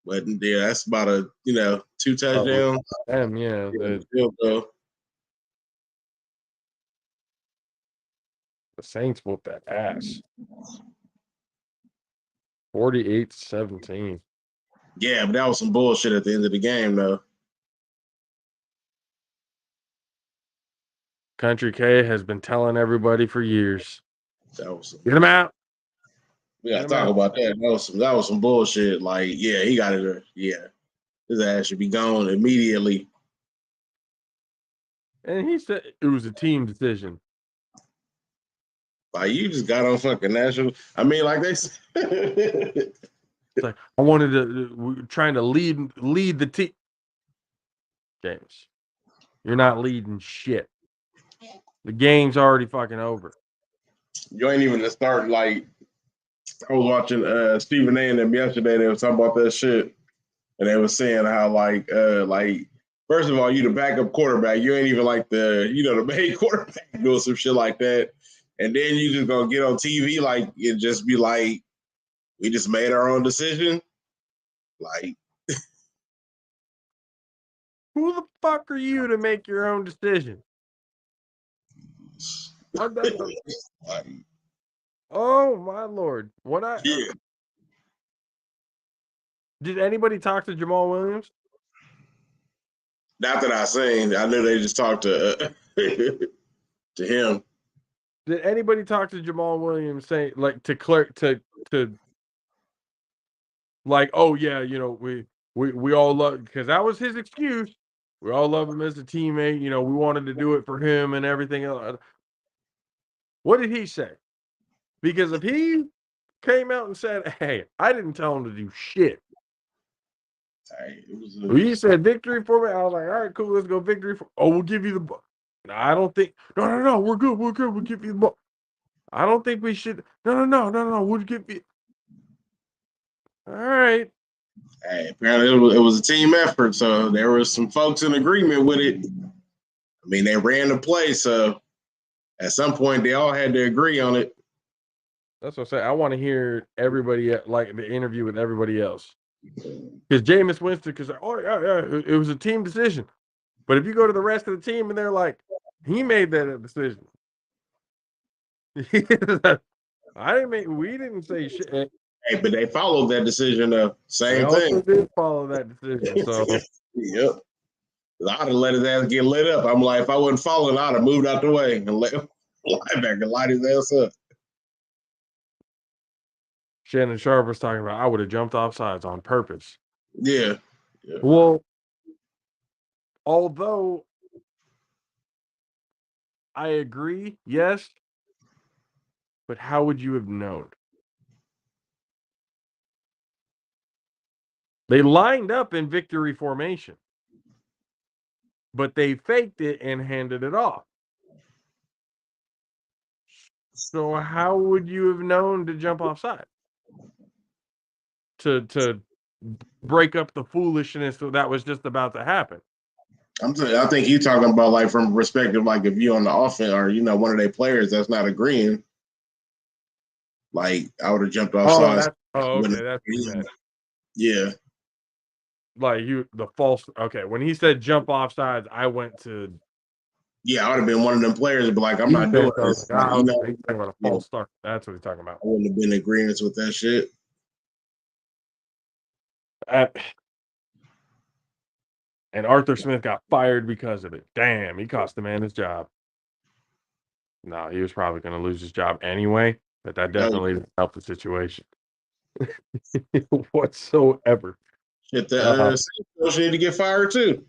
D: but yeah, that's about 2 touchdowns.
A: Yeah.
D: The
A: Saints whooped that ass. 48-17.
D: Yeah, but that was some bullshit at the end of the game, though.
A: Country K has been telling everybody for years.
D: Get
A: him out.
D: We gotta talk about that. That was some bullshit. Like, yeah, he got it. Yeah, his ass should be gone immediately.
A: And he said it was a team decision.
D: Like, you just got on fucking national. I mean, like they.
A: It's like I wanted to trying to lead the team. James, you're not leading shit. The game's already fucking over.
D: You ain't even start. Like, I was watching Stephen A. and them yesterday. They were talking about that shit, and they were saying how like first of all, you the backup quarterback. You ain't even like the main quarterback doing some shit like that, and then you just gonna get on TV like and just be like, we just made our own decision. Like,
A: who the fuck are you to make your own decision? Oh my lord! Did anybody talk to Jamal Williams?
D: Not that I seen. I knew they just talked to to him.
A: Did anybody talk to Jamal Williams saying like to like, oh yeah, we all love, because that was his excuse. We all love him as a teammate. We wanted to do it for him and everything else. What did he say? Because if he came out and said, hey, I didn't tell him to do shit. He said victory for me. I was like, all right, cool, let's go victory for. Oh, we'll give you the ball. No, I don't think. No, we're good. We'll give you the ball. I don't think we should. No, we'll give you. All right.
D: Hey, apparently it was a team effort, so there was some folks in agreement with it. I mean, they ran the play, so at some point they all had to agree on it.
A: That's what I say. I want to hear everybody like the interview with everybody else. Because Jameis Winston, yeah, it was a team decision. But if you go to the rest of the team and they're like, he made that decision. We didn't say shit.
D: Hey, but they followed that decision though. Same thing.
A: Also did follow that decision. So
D: yep. I'd have let his ass get lit up. I'm like, if I wasn't following, I'd have moved out the way and let him linebacker light his ass up.
A: Shannon Sharp was talking about, I would have jumped off sides on purpose.
D: Yeah.
A: Well, although I agree, yes, but how would you have known? They lined up in victory formation, but they faked it and handed it off. So how would you have known to jump offside? To break up the foolishness that was just about to happen.
D: I think he's talking about like from perspective, like if you on the offense or one of their players that's not agreeing, like I would have jumped offside.
A: Okay, that's what
D: yeah.
A: Like the false. Okay, when he said jump off sides, I went to.
D: Yeah, I would have been one of them players, but like I'm not doing this.
A: He's talking about a false start. That's what he's talking about.
D: I wouldn't have been in agreement with that shit.
A: And Arthur Smith got fired because of it. Damn, he cost the man his job. No, he was probably going to lose his job anyway, but that definitely didn't help the situation whatsoever.
D: Shit, the coach need to get fired too.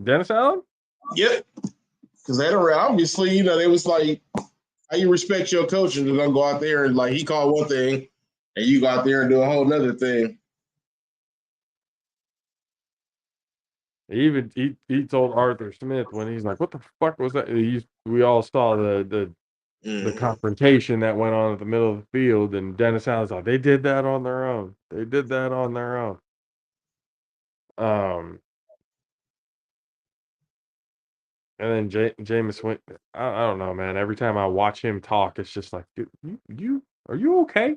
A: Dennis Allen?
D: Yep. Because they don't obviously, they was like, how you respect your coach and don't go out there and like he called one thing and you go out there and do a whole nother thing.
A: He told Arthur Smith when he's like, "What the fuck was that?" We all saw the confrontation that went on at the middle of the field, and Dennis Allen's like, "They did that on their own. They did that on their own." And then Jameis went. I don't know, man. Every time I watch him talk, it's just like, dude, you are you okay?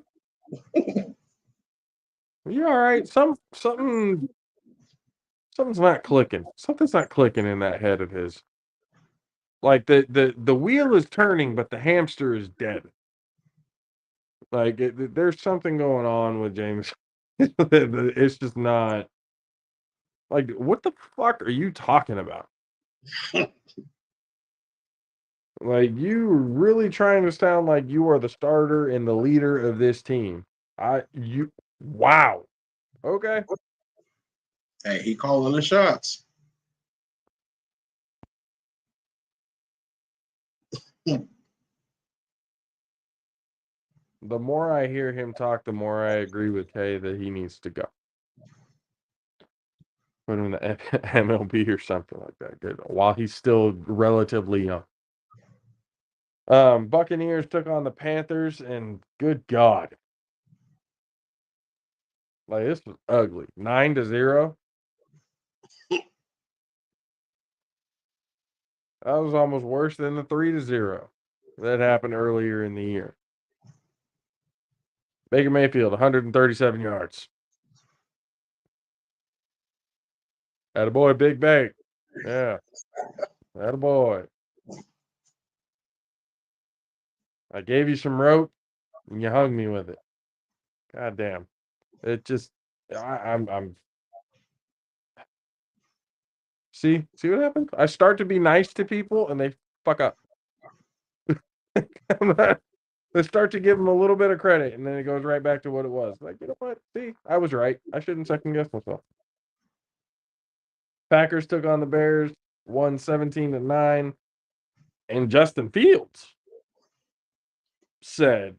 A: Are you all right? Something's not clicking. Something's not clicking in that head of his. Like the wheel is turning, but the hamster is dead. Like there's something going on with James. It's just not. Like, what the fuck are you talking about? Like, you really trying to sound like you are the starter and the leader of this team. Wow. Okay.
D: Hey, he calling the shots.
A: The more I hear him talk, the more I agree with Kay that he needs to go. Put him in the MLB or something like that. Good. While he's still relatively young. Buccaneers took on the Panthers, and good God. Like, this was ugly. 9-0. That was almost worse than the 3-0 that happened earlier in the year. Baker Mayfield, 137 yards. Attaboy, Big Bang. Yeah. Attaboy. I gave you some rope, and you hung me with it. God damn. It just, I'm. See what happens? I start to be nice to people, and they fuck up. They start to give them a little bit of credit, and then it goes right back to what it was. Like, you know what? See, I was right. I shouldn't second guess myself. Packers took on the Bears, won 17-9, and Justin Fields said,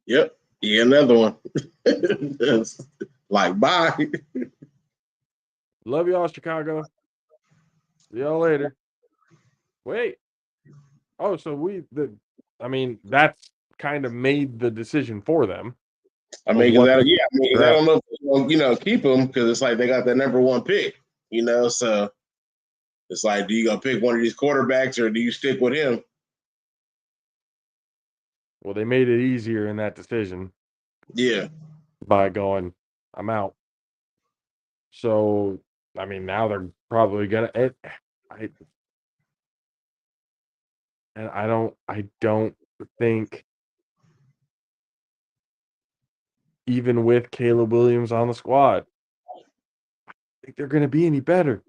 D: "Yep, yeah, another one." Like, bye.
A: Love y'all, Chicago. See y'all later. Wait. Oh, so that's kind of made the decision for them.
D: I mean, because I don't know if they'll, keep them because it's like they got the number one pick, so it's like, do you go pick one of these quarterbacks or do you stick with him?
A: Well, they made it easier in that decision.
D: Yeah.
A: By going, I'm out. So, I mean, now they're probably gonna. I don't think, even with Caleb Williams on the squad, I think they're gonna be any better.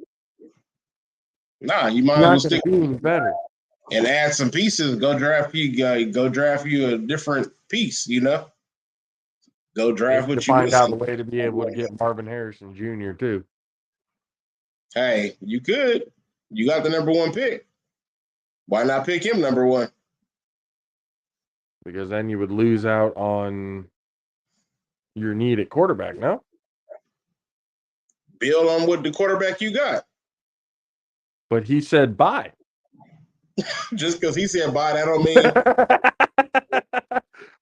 D: Nah, you might as well stick
A: be any better
D: and add some pieces. Go draft you a different piece. Go draft what you
A: find out a way to be able to get Marvin Harrison Jr. too.
D: Hey, you could. You got the number one pick. Why not pick him number one?
A: Because then you would lose out on your need at quarterback, no?
D: Build on what the quarterback you got.
A: But he said bye.
D: Just because he said bye, that don't mean.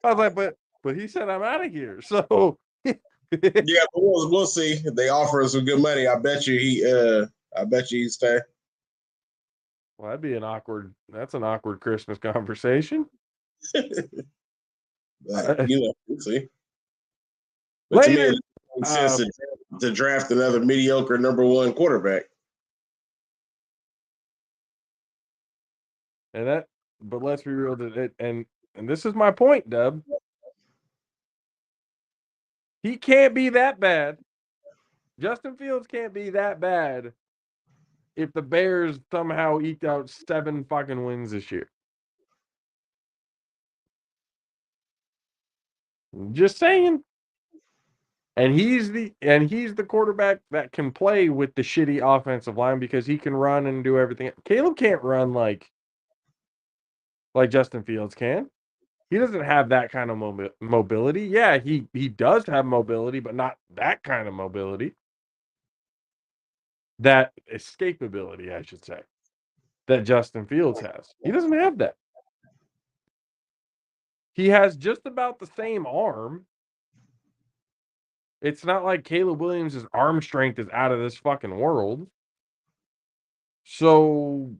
A: I was like, but he said I'm out of here. So
D: yeah, but we'll see. If they offer us some good money, I bet you he'd stay.
A: Well, that's an awkward Christmas conversation.
D: We'll see. But later, to me, it makes sense to draft another mediocre number one quarterback.
A: But let's be real, and this is my point, Dub. He can't be that bad. Justin Fields can't be that bad if the Bears somehow eked out 7 fucking wins this year. Just saying. And he's the quarterback that can play with the shitty offensive line because he can run and do everything. Caleb can't run like Justin Fields can. He doesn't have that kind of mobility. Yeah, he does have mobility, but not that kind of mobility. that escapability, I should say, that Justin Fields has. He doesn't have that. He has just about the same arm. It's not like Caleb Williams' arm strength is out of this fucking world. So,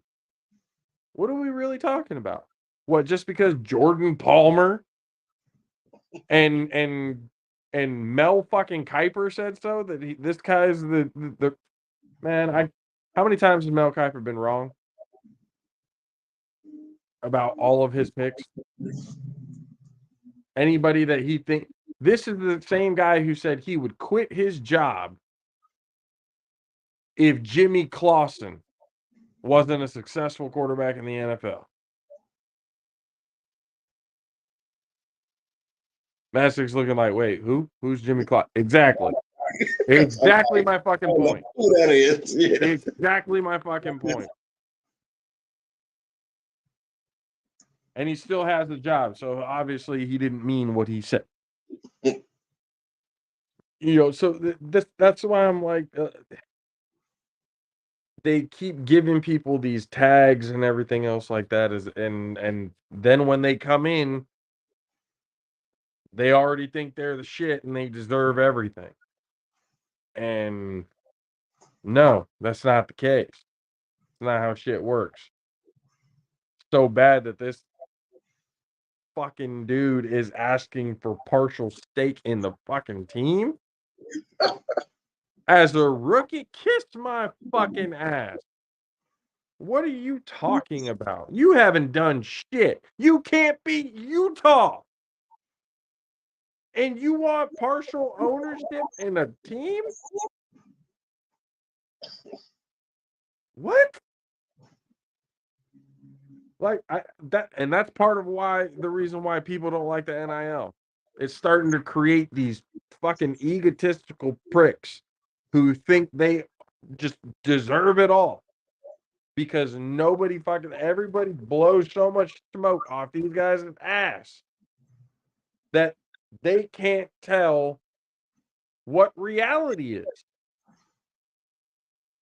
A: what are we really talking about? What, just because Jordan Palmer and Mel fucking Kiper said so, that this guy's the man? How many times has Mel Kiper been wrong about all of his picks? Anybody that he think this is the same guy who said he would quit his job if Jimmy Clausen wasn't a successful quarterback in the NFL. Mastic's looking like, wait, who? Who's Jimmy Clausen? Exactly. Exactly my fucking point.
D: Who that is? Yeah.
A: Exactly my fucking point. And he still has the job, so obviously he didn't mean what he said. So that's why I'm like, they keep giving people these tags and everything else like that, and then when they come in, they already think they're the shit and they deserve everything. And no, that's not the case. It's not how shit works. So bad that this fucking dude is asking for partial stake in the fucking team. As a rookie, kiss my fucking ass. What are you talking about? You haven't done shit. You can't beat Utah. And you want partial ownership in a team? What? Like that's part of the reason why people don't like the NIL. It's starting to create these fucking egotistical pricks who think they just deserve it all. Because everybody blows so much smoke off these guys' ass that they can't tell what reality is.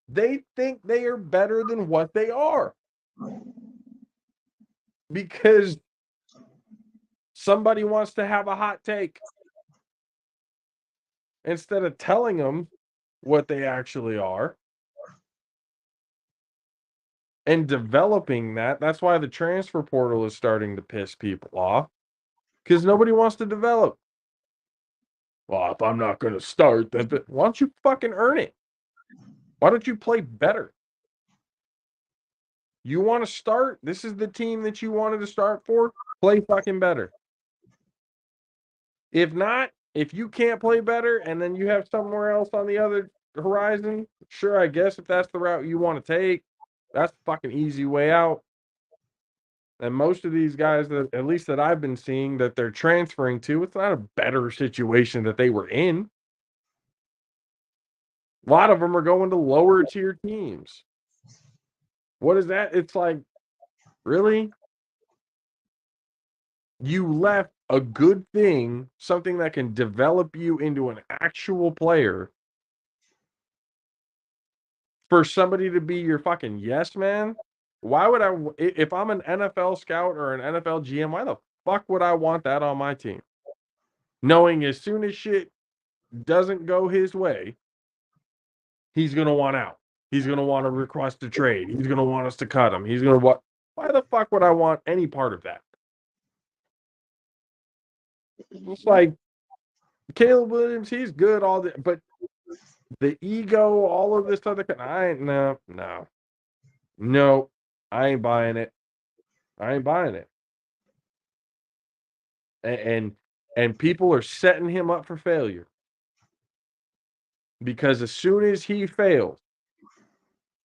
A: They think they are better than what they are. Because somebody wants to have a hot take instead of telling them what they actually are and developing that. That's why the transfer portal is starting to piss people off, because nobody wants to develop. Well, if I'm not going to start, then why don't you fucking earn it? Why don't you play better? You want to start? This is the team that you wanted to start for? Play fucking better. If not, if you can't play better and then you have somewhere else on the other horizon, sure, I guess if that's the route you want to take, that's the fucking easy way out. And most of these guys, that at least that I've been seeing, that they're transferring to, it's not a better situation that they were in. A lot of them are going to lower tier teams. What is that? It's like, really? You left a good thing, something that can develop you into an actual player, for somebody to be your fucking yes man? Why would if I'm an NFL scout or an NFL GM, why the fuck would I want that on my team? Knowing as soon as shit doesn't go his way, he's going to want out. He's going to want to request a trade. He's going to want us to cut him. He's going to why the fuck would I want any part of that? It's like Caleb Williams, he's good, but the ego, all of this other, no, I ain't buying it. I ain't buying it. And people are setting him up for failure, because as soon as he fails,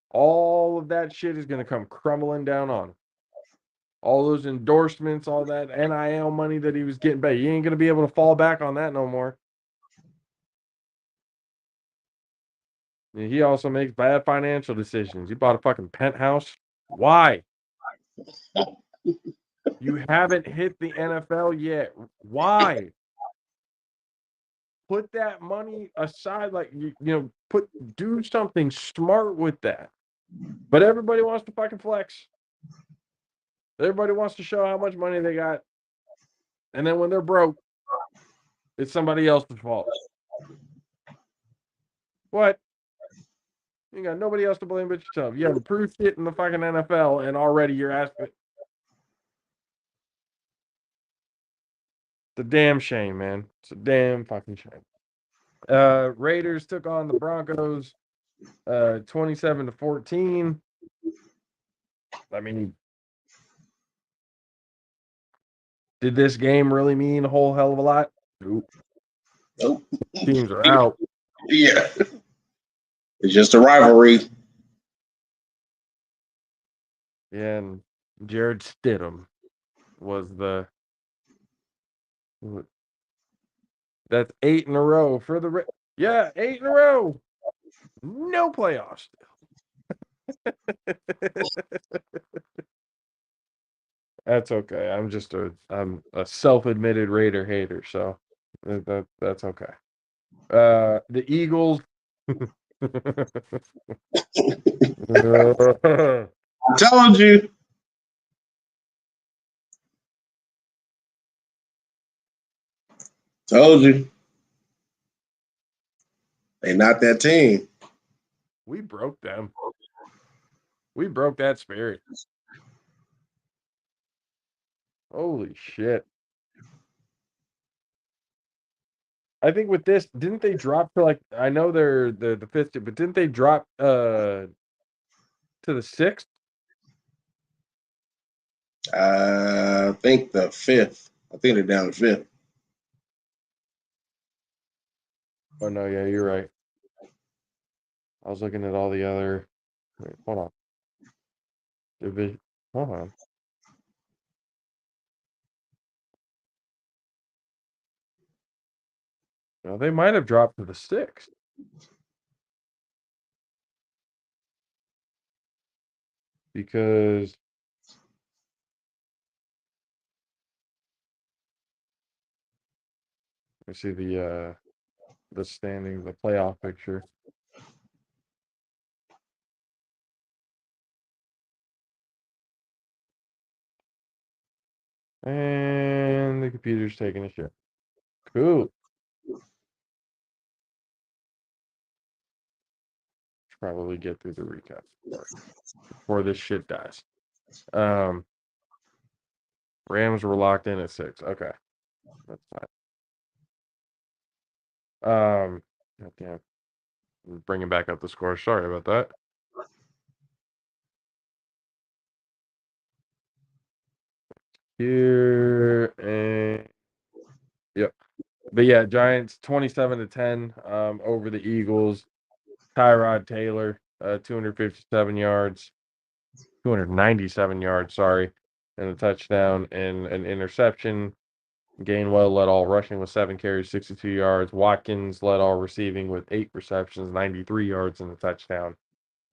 A: all of that shit is going to come crumbling down on him. All those endorsements, all that NIL money that he was getting back, you ain't going to be able to fall back on that no more. And he also makes bad financial decisions. He bought a fucking penthouse. Why? You haven't hit the NFL yet. Why? put that money aside, like do something smart with that. But everybody wants to fucking flex. Everybody wants to show how much money they got. And then when they're broke, it's somebody else's fault. What? You got nobody else to blame but yourself. You have improved shit in the fucking NFL, and already you're asking. It's a damn shame, man. It's a damn fucking shame. Raiders took on the Broncos 27-14. I mean, did this game really mean a whole hell of a lot? Nope. Teams are out.
D: Yeah. It's just a rivalry.
A: Yeah, and Jared Stidham was that's 8 in a row for the 8 in a row. No playoffs. That's okay. I'm a self-admitted Raider hater, so that's okay. The Eagles.
D: I told you. Told you. They not that team.
A: We broke them. We broke that spirit. Holy shit. I think with this, didn't they drop to like, I know they're the fifth, but didn't they drop to the sixth?
D: I think the fifth. I think they're down to fifth.
A: Oh no, yeah, you're right. I was looking at all the other. Wait, hold on. Division. Hold on. No, they might have dropped to the sixth. Because I see the standing, the playoff picture. And the computer's taking a shit. Cool. Should probably get through the recap before this shit dies. Rams were locked in at 6. Okay. That's fine. Goddamn. Bringing back up the score. Sorry about that. Here and yep. But yeah, Giants 27-10 over the Eagles. Tyrod Taylor, 257 yards, 297 yards, sorry, and a touchdown and an interception. Gainwell led all rushing with 7 carries, 62 yards. Watkins led all receiving with 8 receptions, 93 yards and a touchdown.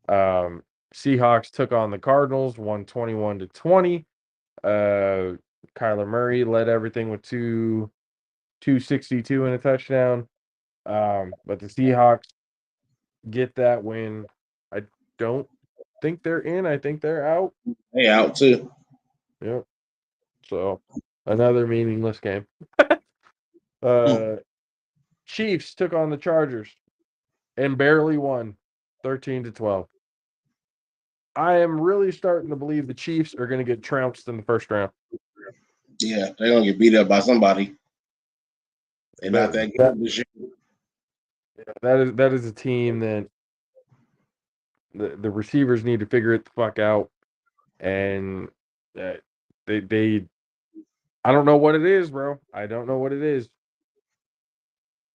A: Seahawks took on the Cardinals, won 21-20. Kyler Murray led everything with 262 and a touchdown. But the Seahawks get that win. I don't think they're in. I think they're out.
D: They out too.
A: Yep. So another meaningless game. Chiefs took on the Chargers and barely won 13-12. I am really starting to believe the Chiefs are going to get trounced in the first round.
D: Yeah, they're gonna get beat up by somebody. They're not that good this year.
A: That is a team that the receivers need to figure it the fuck out, and they I don't know what it is, bro. I don't know what it is.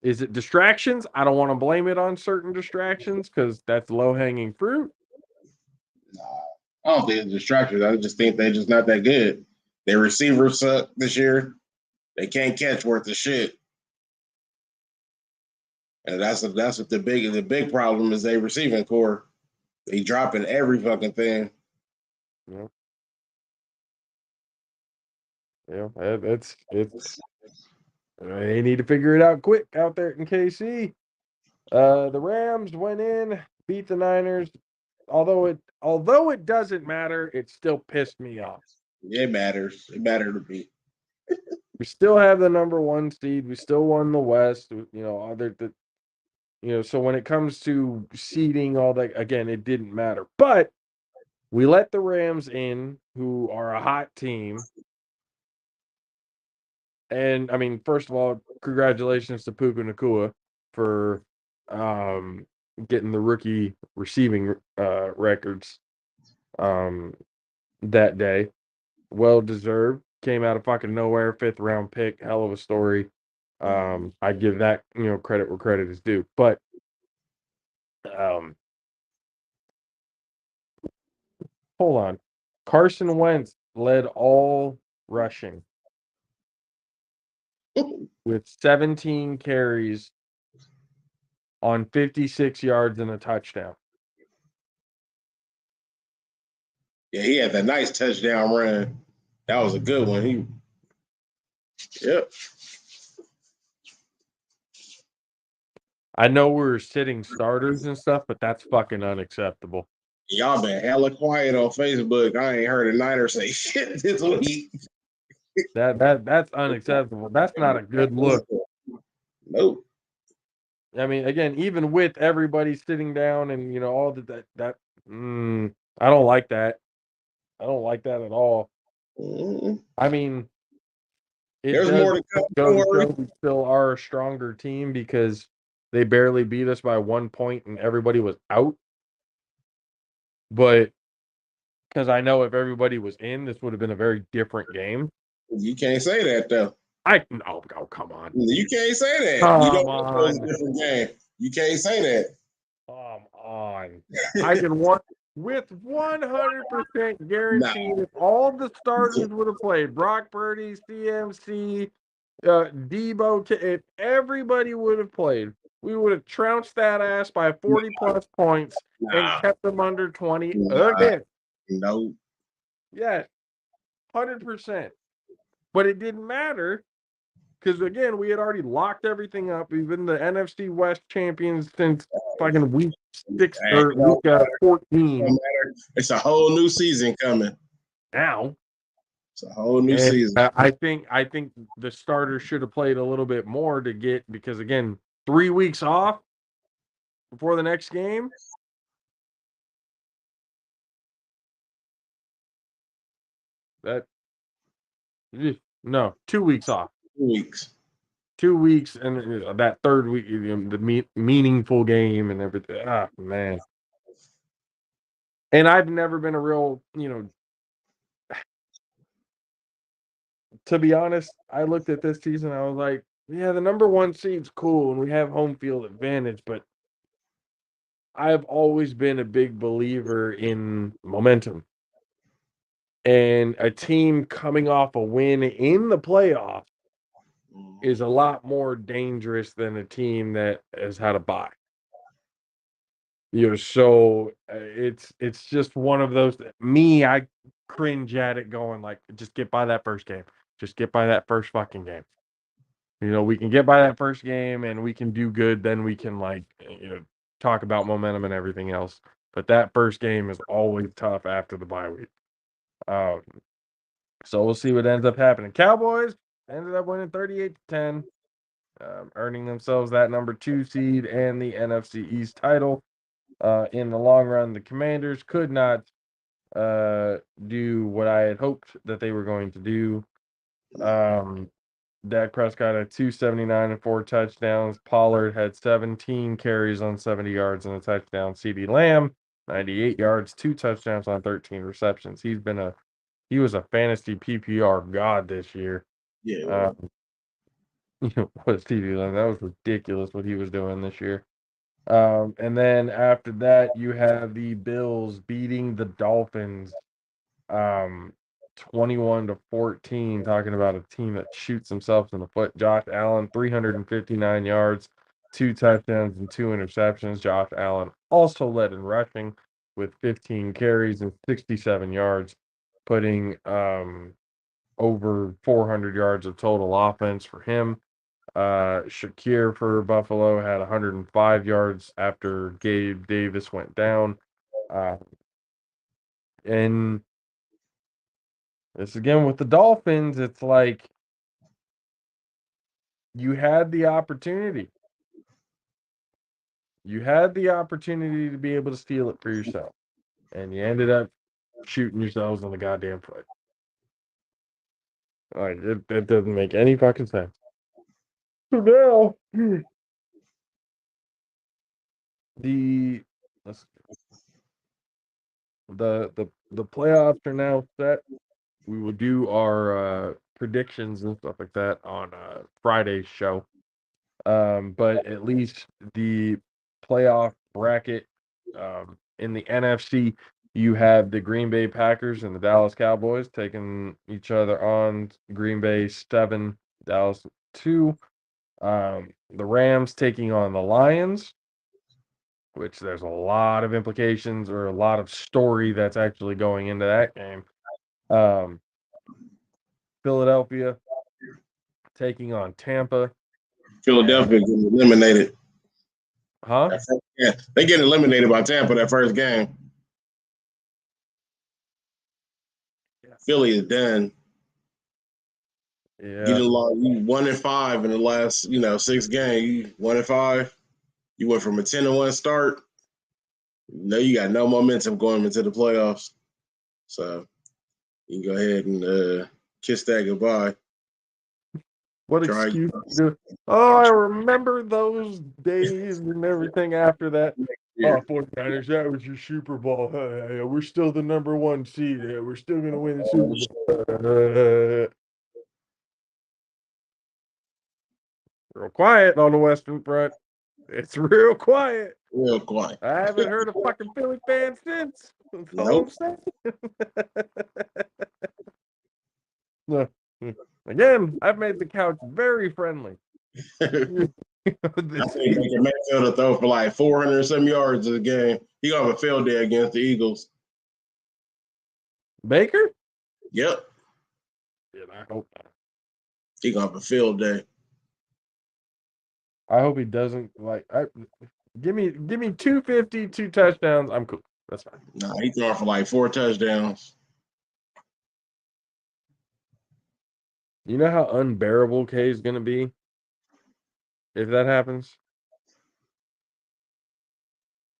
A: Is it distractions? I don't want to blame it on certain distractions because that's low hanging fruit.
D: I don't think it's distractions. I just think they're just not that good. Their receivers suck this year. They can't catch worth of shit. And that's what the big problem is. They receiving core. They dropping every fucking thing.
A: Yeah, it's They need to figure it out quick out there in KC. The Rams went in, beat the Niners. Although it doesn't matter, it still pissed me off.
D: It matters. It mattered to me.
A: We still have the number 1 seed. We still won the West. So when it comes to seeding, all that, again, it didn't matter. But we let the Rams in, who are a hot team. And I mean, first of all, congratulations to Puka Nacua for getting the rookie receiving records that day. Well deserved. Came out of fucking nowhere, 5th round pick, hell of a story. I give that, credit where credit is due. But hold on. Carson Wentz led all rushing with 17 carries on 56 yards and a touchdown.
D: Yeah, he had that nice touchdown run. That was a good one. Yep.
A: I know we're sitting starters and stuff, but that's fucking unacceptable.
D: Y'all been hella quiet on Facebook. I ain't heard a Niner say shit this week.
A: That's unacceptable. That's not a good look.
D: Nope.
A: I mean, again, even with everybody sitting down and all that, I don't like that. I don't like that at all. I mean,
D: there's more to come. Don't worry.
A: We still are a stronger team because they barely beat us by 1 point and everybody was out. But because I know if everybody was in, this would have been a very different game.
D: You can't say that though.
A: Oh, come on.
D: You can't say that.
A: Come
D: you don't
A: on.
D: It's a different game. You can't say that.
A: Come on. I can with 100% guarantee if all the starters would have played, Brock Purdy, CMC, Debo, if everybody would have played, we would have trounced that ass by 40-plus points and kept them under 20 again.
D: No.
A: Yeah, 100%. But it didn't matter because, again, we had already locked everything up. We've been the NFC West champions since fucking week 6 or week 14.
D: It's a whole new season coming.
A: Now.
D: It's a whole new season.
A: I think the starters should have played a little bit more to get, because, again, 3 weeks off before the next game. No, 2 weeks off.
D: 2 weeks.
A: 2 weeks, and that third week, the meaningful game and everything. Ah, man. And I've never been a real, to be honest, I looked at this season, I was like, yeah, the number 1 seed's cool, and we have home field advantage, but I've always been a big believer in momentum. And a team coming off a win in the playoffs is a lot more dangerous than a team that has had a bye. So it's just one of those that I cringe at it going like, just get by that first game. Just get by that first fucking game. We can get by that first game and we can do good. Then we can talk about momentum and everything else. But that first game is always tough after the bye week. So we'll see what ends up happening. Cowboys ended up winning 38-10, earning themselves that number 2 seed and the NFC East title. In the long run, the Commanders could not do what I had hoped that they were going to do. Dak Prescott had 279 and 4 touchdowns. Pollard had 17 carries on 70 yards and a touchdown. CeeDee Lamb, 98 yards, 2 touchdowns on 13 receptions. He was a fantasy PPR god this year.
D: Yeah.
A: What CeeDee Lamb? That was ridiculous what he was doing this year. And then after that, you have the Bills beating the Dolphins 21-14, talking about a team that shoots themselves in the foot. Josh Allen, 359 yards, 2 touchdowns, and 2 interceptions. Josh Allen also led in rushing with 15 carries and 67 yards, putting over 400 yards of total offense for him. Shakir for Buffalo had 105 yards after Gabe Davis went down. And this again with the Dolphins, it's like you had the opportunity. You had the opportunity to be able to steal it for yourself, and you ended up shooting yourselves in the goddamn foot. Like it doesn't make any fucking sense. So now the the playoffs are now set. We will do our predictions and stuff like that on Friday's show. But at least the playoff bracket in the NFC, you have the Green Bay Packers and the Dallas Cowboys taking each other on. Green Bay 7, Dallas 2. The Rams taking on the Lions, which there's a lot of implications or a lot of story that's actually going into that game. Philadelphia taking on Tampa.
D: Philadelphia getting eliminated.
A: Huh?
D: Yeah, they get eliminated by Tampa that first game. Philly is done.
A: Yeah.
D: You 1-5 in the last, 6 games. 1-5. You went from a 10-1 start. You got no momentum going into the playoffs. So you can go ahead and kiss that goodbye.
A: What excuse? I remember those days and everything after that. Oh, 49ers, that was your Super Bowl. We're still the number 1 seed. We're still going to win the Super Bowl. Real quiet on the Western Front. It's real quiet.
D: Real quiet.
A: I haven't heard a fucking Philly fan since. That's all I'm saying. Again, I've made the couch very friendly.
D: I think Baker Mayfield will throw for like 400 some yards in the game. He gonna have a field day against the Eagles.
A: Baker?
D: Yep.
A: Yeah, I hope not.
D: He gonna have a field day.
A: I hope he doesn't give me 250, 2 touchdowns. I'm cool. That's fine.
D: Nah, he throwing for like 4 touchdowns.
A: You know how unbearable K is gonna be if that happens?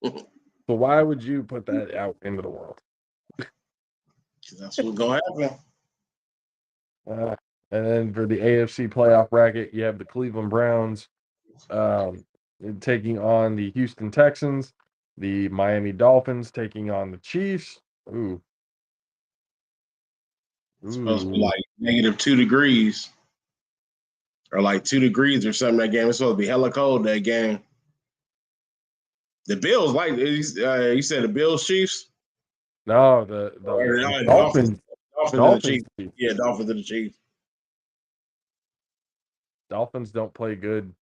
A: So why would you put that out into the world?
D: That's what's gonna happen.
A: And then for the AFC playoff bracket, you have the Cleveland Browns taking on the Houston Texans, the Miami Dolphins taking on the Chiefs. Ooh.
D: It's supposed to be like -2 degrees. Or like 2 degrees or something that game. It's supposed to be hella cold that game. The Bills, you said the Bills Chiefs?
A: No, the Dolphins.
D: Dolphins and the Chiefs. Yeah, Dolphins and the Chiefs.
A: Dolphins don't play good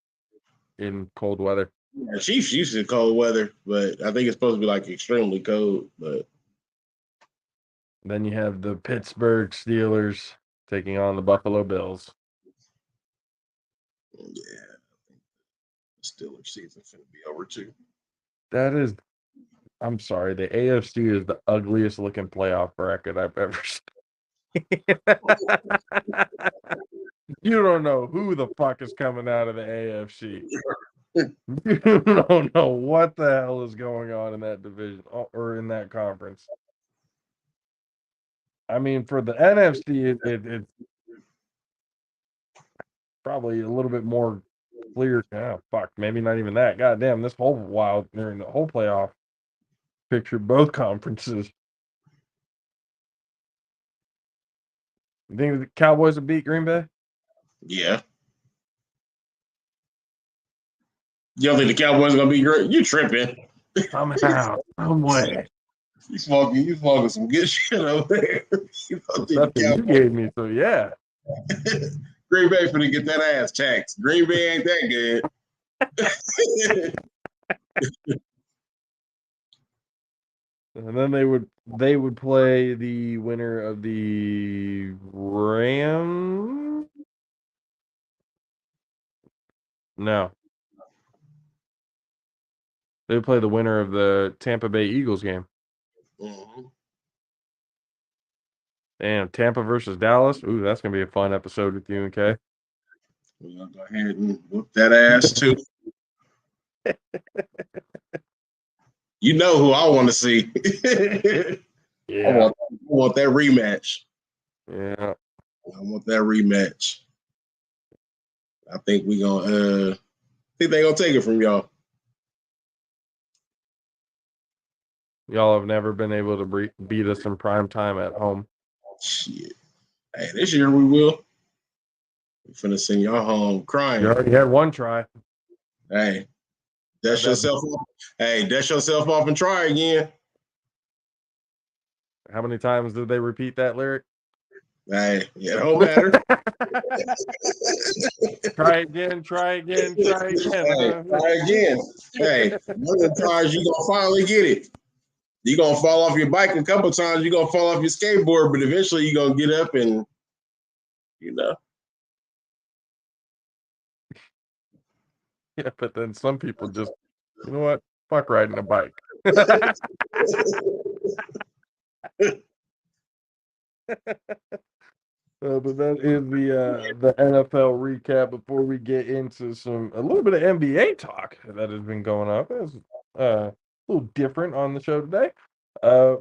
A: in cold weather.
D: Yeah, Chiefs used to cold weather, but I think it's supposed to be like extremely cold. But
A: then you have the Pittsburgh Steelers taking on the Buffalo Bills.
D: Yeah, the Steelers season's gonna be over too.
A: I'm sorry, the AFC is the ugliest looking playoff bracket I've ever seen. You don't know who the fuck is coming out of the AFC. You don't know what the hell is going on in that division or in that conference. I mean, for the NFC, it's probably a little bit more clear. Fuck, maybe not even that. God damn, this whole during the whole playoff picture, both conferences. You think the Cowboys will beat Green Bay?
D: Yeah. You don't think the Cowboys are gonna be great? You tripping?
A: Somehow, some way.
D: You smoking some good shit over there.
A: You gave me, so yeah.
D: Green Bay finna get that ass taxed. Green Bay ain't that good.
A: And then they would play the winner of the No. They play the winner of the Tampa Bay Eagles game.
D: Mm-hmm.
A: Damn, Tampa versus Dallas. Ooh, that's gonna be a fun episode with you and Kay.
D: We're gonna go ahead and whoop that ass too. You know who I want to see.
A: Yeah.
D: I want that rematch.
A: Yeah.
D: I want that rematch. I think we gonna think they gonna take it from y'all.
A: Y'all have never been able to beat us in prime time at home.
D: Shit. Hey, this year we will. We're finna send y'all home crying.
A: You already had one try.
D: Hey, dust yourself off. Hey, dust yourself off and try again.
A: How many times did they repeat that lyric?
D: Hey, it don't matter.
A: Try again, try again, try again.
D: Hey, try again. Hey, one of the times you gonna finally get it. You're gonna fall off your bike a couple times, you're gonna fall off your skateboard, but eventually you're gonna get up and
A: Yeah, but then some people just, you know what? Fuck riding a bike. But that is the NFL recap. Before we get into a little bit of NBA talk that has been going on, it's a little different on the show today.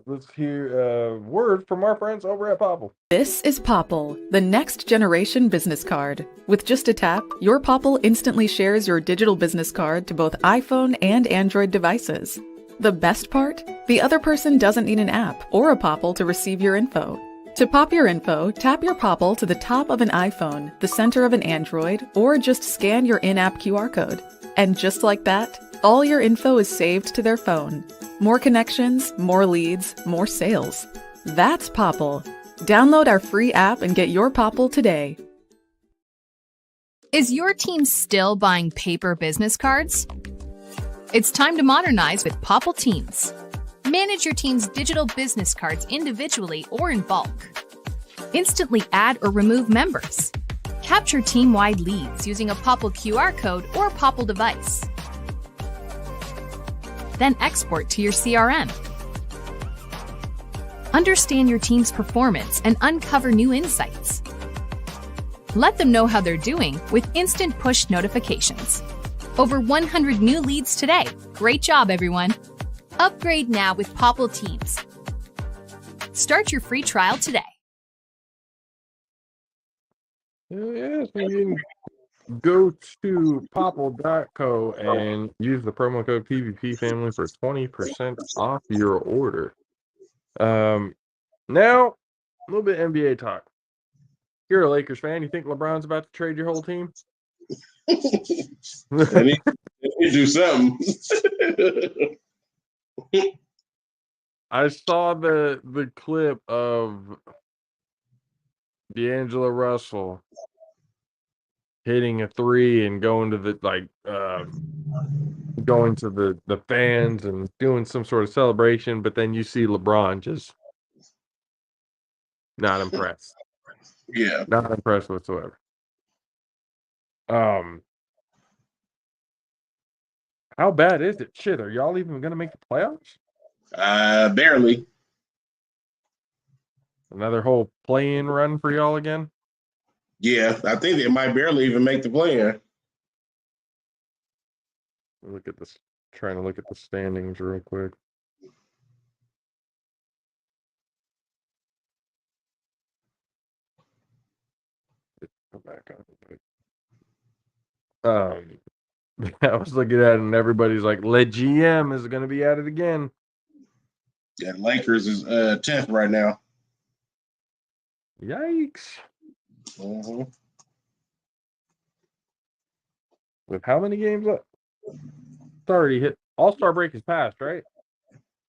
A: Let's hear a word from our friends over at Popple.
F: This is Popple, the next generation business card. With just a tap, your Popple instantly shares your digital business card to both iPhone and Android devices. The best part? The other person doesn't need an app or a Popple to receive your info. To pop your info, tap your Popple to the top of an iPhone, the center of an Android, or just scan your in-app QR code. And just like that, all your info is saved to their phone. More connections, more leads, more sales. That's Popple. Download our free app and get your Popple today.
G: Is your team still buying paper business cards? It's time to modernize with Popple Teams. Manage your team's digital business cards individually or in bulk. Instantly add or remove members. Capture team-wide leads using a Popple QR code or Popple device. Then export to your CRM. Understand your team's performance and uncover new insights. Let them know how they're doing with instant push notifications. Over 100 new leads today. Great job, everyone. Upgrade now with Popple Teams. Start your free trial today.
A: Yes, you can go to popple.co and use the promo code PVP Family for 20% off your order. Now, a little bit NBA talk. You're a Lakers fan. You think LeBron's about to trade your whole team?
D: Let me do something.
A: I saw the clip of D'Angelo Russell hitting a three and going to the the fans and doing some sort of celebration, but then you see LeBron just not impressed.
D: Yeah.
A: Not impressed whatsoever. How bad is it? Shit, are y'all even gonna make the playoffs?
D: Barely.
A: Another whole play-in run for y'all again?
D: Yeah, I think they might barely even make the play-in.
A: Look at this. Trying to look at the standings real quick. Go back on. I was looking at it and everybody's like, "Let GM is going to be at it again."
D: Yeah, Lakers is 10th right now.
A: Yikes!
D: Mm-hmm.
A: With how many games left? It's already hit. All-Star break is passed, right?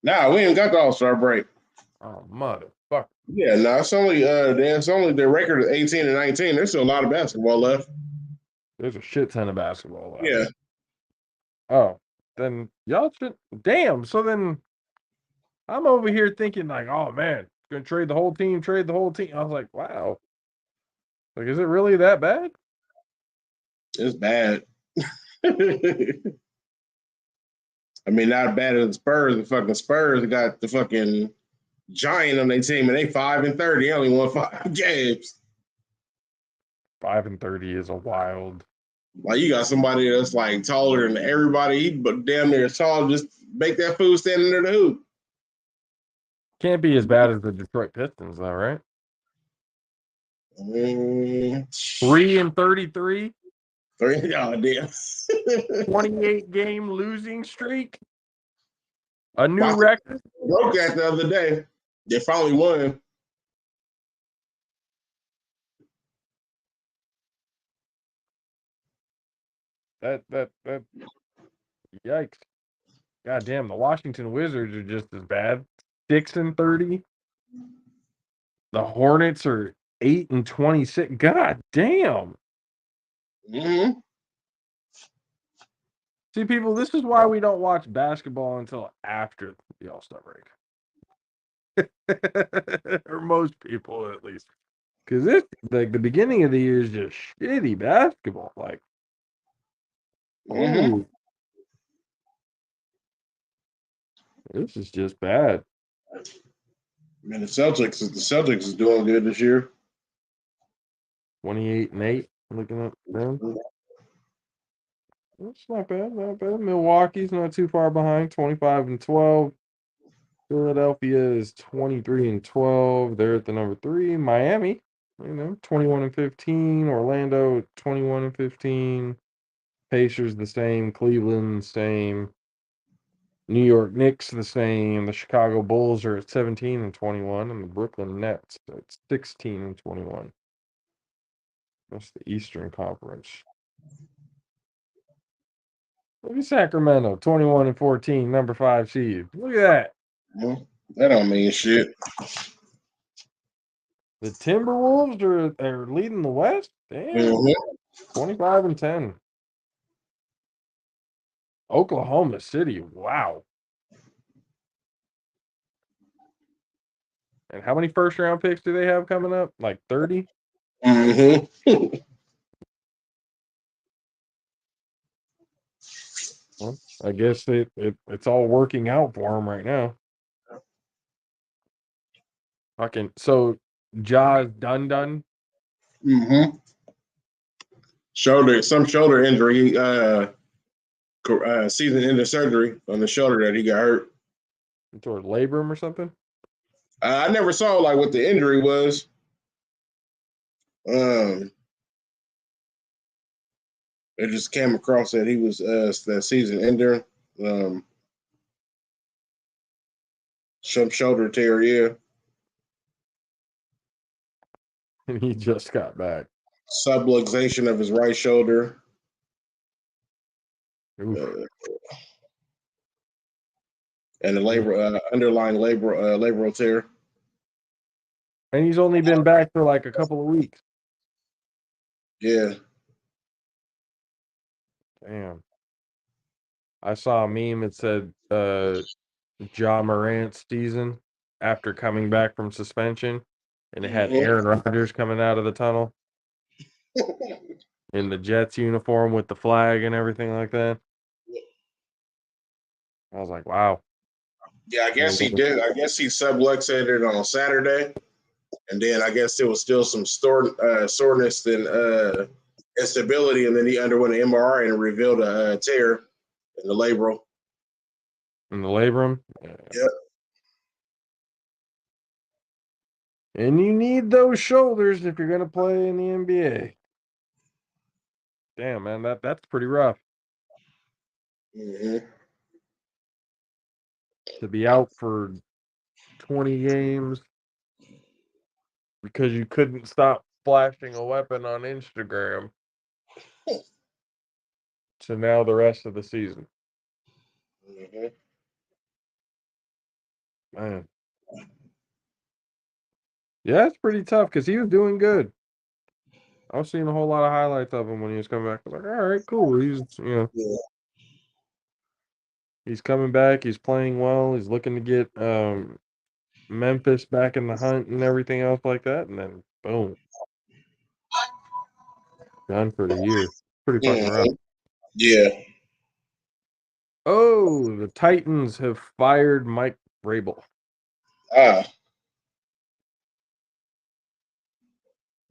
D: Nah, we ain't got the All-Star break.
A: Oh, motherfucker.
D: Yeah, no, it's only the record of 18 and 19. There's still a lot of basketball left.
A: There's a shit ton of basketball left.
D: Yeah.
A: Oh, then y'all should. Damn. So then I'm over here thinking like, oh man, gonna trade the whole team. I was like, wow. Like, is it really that bad?
D: It's bad. I mean, not bad as the Spurs. The fucking Spurs got the fucking giant on their team, and they 5-30. They only won 5 games.
A: 5-30 is a wild.
D: Like you got somebody that's like taller than everybody, but damn near as tall. Just make that fool stand under the hoop.
A: Can't be as bad as the Detroit Pistons, though, right? 3-33.
D: 3, oh, damn.
A: 28 game losing streak. A new record.
D: Broke that the other day. They finally won.
A: That yikes. God damn, the Washington Wizards are just as bad. 6-30. The Hornets are 8-26. God damn.
D: Mm-hmm.
A: See, people, this is why we don't watch basketball until after the All-Star break. Or most people, at least. Because it's like the beginning of the year is just shitty basketball. Like,
D: Mm-hmm.
A: This is just bad.
D: Man, the Celtics is doing good this year.
A: 28-8. Looking at them. That's not bad, not bad. Milwaukee's not too far behind, 25-12. Philadelphia is 23-12. They're at the number 3. Miami, 21-15. Orlando, 21-15. Pacers the same. Cleveland the same. New York Knicks the same. The Chicago Bulls are at 17-21, and the Brooklyn Nets at 16-21. That's the Eastern Conference. Look at Sacramento, 21-14, number 5 seed. Look at that.
D: Well, that don't mean shit.
A: The Timberwolves are leading the West. Damn. 25-10. Oklahoma City. Wow. And how many first round picks do they have coming up? Like 30?
D: Mm-hmm.
A: Well, I guess it's all working out for them right now. Fucking so Ja's done.
D: Mm-hmm. Some shoulder injury, season-ending surgery on the shoulder that he got hurt.
A: Toward labrum or something?
D: I never saw like what the injury was. It just came across that he was that season ender. Some shoulder tear, yeah.
A: And he just got back.
D: Subluxation of his right shoulder. And the underlying labral tear.
A: And he's only been back for like a couple of weeks.
D: Yeah.
A: Damn. I saw a meme that said Ja Morant's season after coming back from suspension, and it had Aaron Rodgers coming out of the tunnel in the Jets uniform with the flag and everything like that. I was like, wow.
D: Yeah, I guess he did. I guess he subluxated on Saturday, and then I guess there was still some soreness and instability, and then he underwent an MRI and revealed a tear in the labrum.
A: In the labrum?
D: Yep.
A: And you need those shoulders if you're going to play in the NBA. Damn, man, that's pretty rough.
D: Mm-hmm.
A: To be out for 20 games because you couldn't stop flashing a weapon on Instagram. So now the rest of the season.
D: Mm-hmm.
A: Man. Yeah, it's pretty tough because he was doing good. I was seeing a whole lot of highlights of him when he was coming back. I was like, all right, cool. He's coming back. He's playing well. He's looking to get Memphis back in the hunt and everything else like that. And then, boom. Done for the year. Pretty fucking rough.
D: Yeah.
A: Oh, the Titans have fired Mike Vrabel.
D: Ah.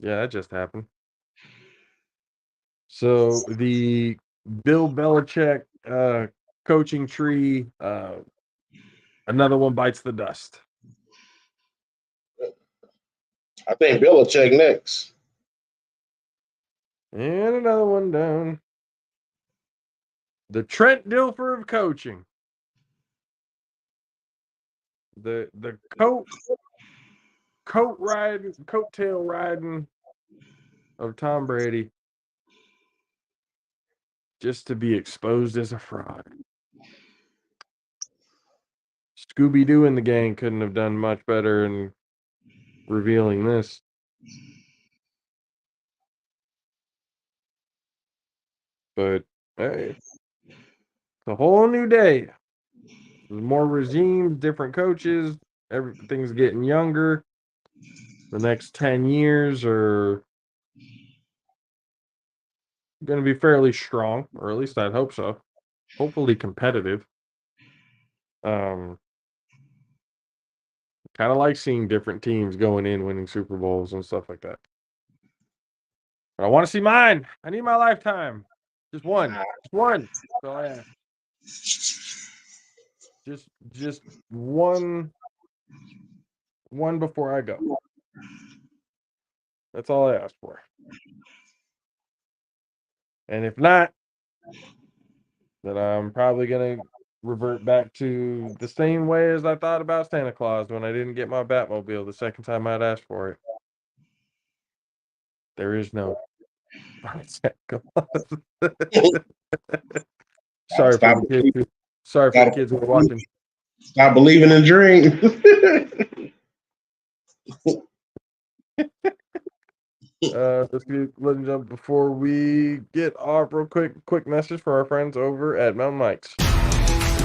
A: Yeah, that just happened. So the Bill Belichick coaching tree, another one bites the dust.
D: I think Belichick next.
A: And another one down. The Trent Dilfer of coaching. The coattail riding of Tom Brady just to be exposed as a fraud. Scooby-Doo and the gang couldn't have done much better in revealing this. But hey, it's a whole new day. There's more regimes, different coaches, everything's getting younger. The next 10 years are going to be fairly strong, or at least I'd hope so. Hopefully competitive. Kind of like seeing different teams going in, winning Super Bowls and stuff like that. But I want to see mine. I need my lifetime. Just one. Just one. That's all I ask. Just one before I go. That's all I ask for. And if not, then I'm probably going to revert back to the same way as I thought about Santa Claus when I didn't get my Batmobile the second time I'd asked for it. There is no Santa Claus. Sorry for the kids. Sorry for the kids who are watching.
D: Stop believing in dreams.
A: Let's jump before we get off real quick message for our friends over at Mountain Mike's.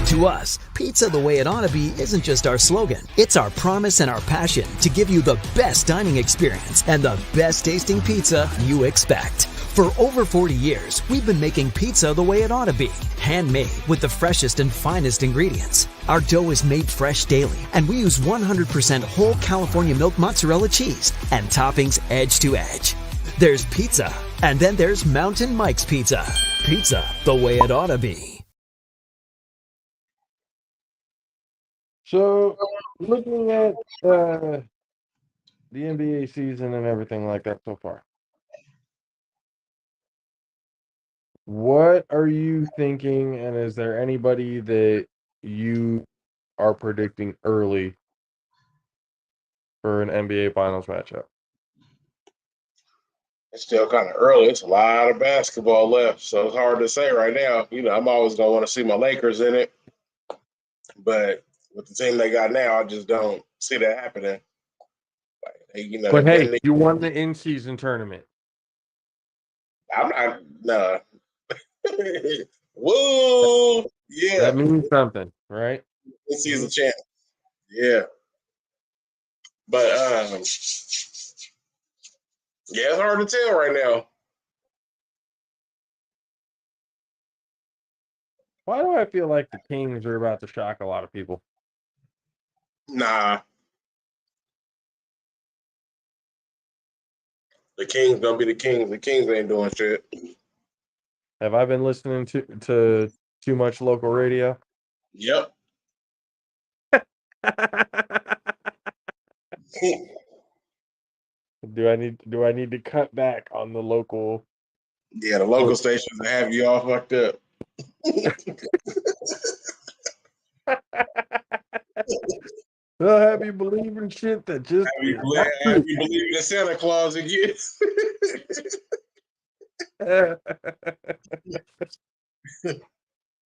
H: To us, pizza the way it ought to be isn't just our slogan. It's our promise and our passion to give you the best dining experience and the best tasting pizza you expect. For over 40 years, we've been making pizza the way it ought to be. Handmade with the freshest and finest ingredients. Our dough is made fresh daily, and we use 100% whole California milk mozzarella cheese and toppings edge to edge. There's pizza, and then there's Mountain Mike's Pizza. Pizza the way it ought to be.
A: So, looking at the NBA season and everything like that so far, what are you thinking, and is there anybody that you are predicting early for an NBA Finals matchup?
D: It's still kind of early. It's a lot of basketball left, so it's hard to say right now. I'm always going to want to see my Lakers in it. But with the team they got now, I just don't see that happening.
A: But hey, you won the in-season tournament.
D: I'm not, no. Whoa, yeah.
A: That means something, right?
D: In-season champ. Yeah. But, yeah, it's hard to tell right now.
A: Why do I feel like the Kings are about to shock a lot of people?
D: Nah. The Kings gonna be the Kings. The Kings ain't doing shit.
A: Have I been listening to too much local radio?
D: Yep.
A: Do I need to cut back on the local?
D: Yeah, the local stations that have you all fucked up.
A: They'll have you believe in shit that just
D: have you believe in Santa Claus again.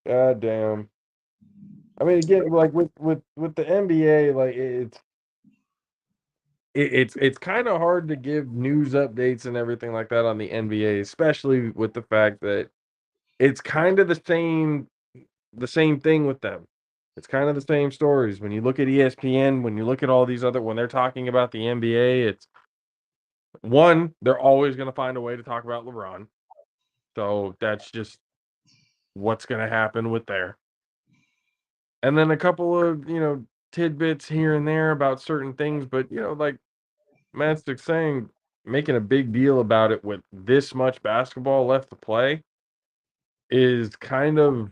A: God damn. I mean, again, like with the NBA, like it's kind of hard to give news updates and everything like that on the NBA, especially with the fact that it's kind of the same thing with them. It's kind of the same stories. When you look at ESPN, when you look at all these other, when they're talking about the NBA, it's one, they're always going to find a way to talk about LeBron. So that's just what's going to happen with there. And then a couple of, tidbits here and there about certain things. But, like Mastic's saying, making a big deal about it with this much basketball left to play is kind of,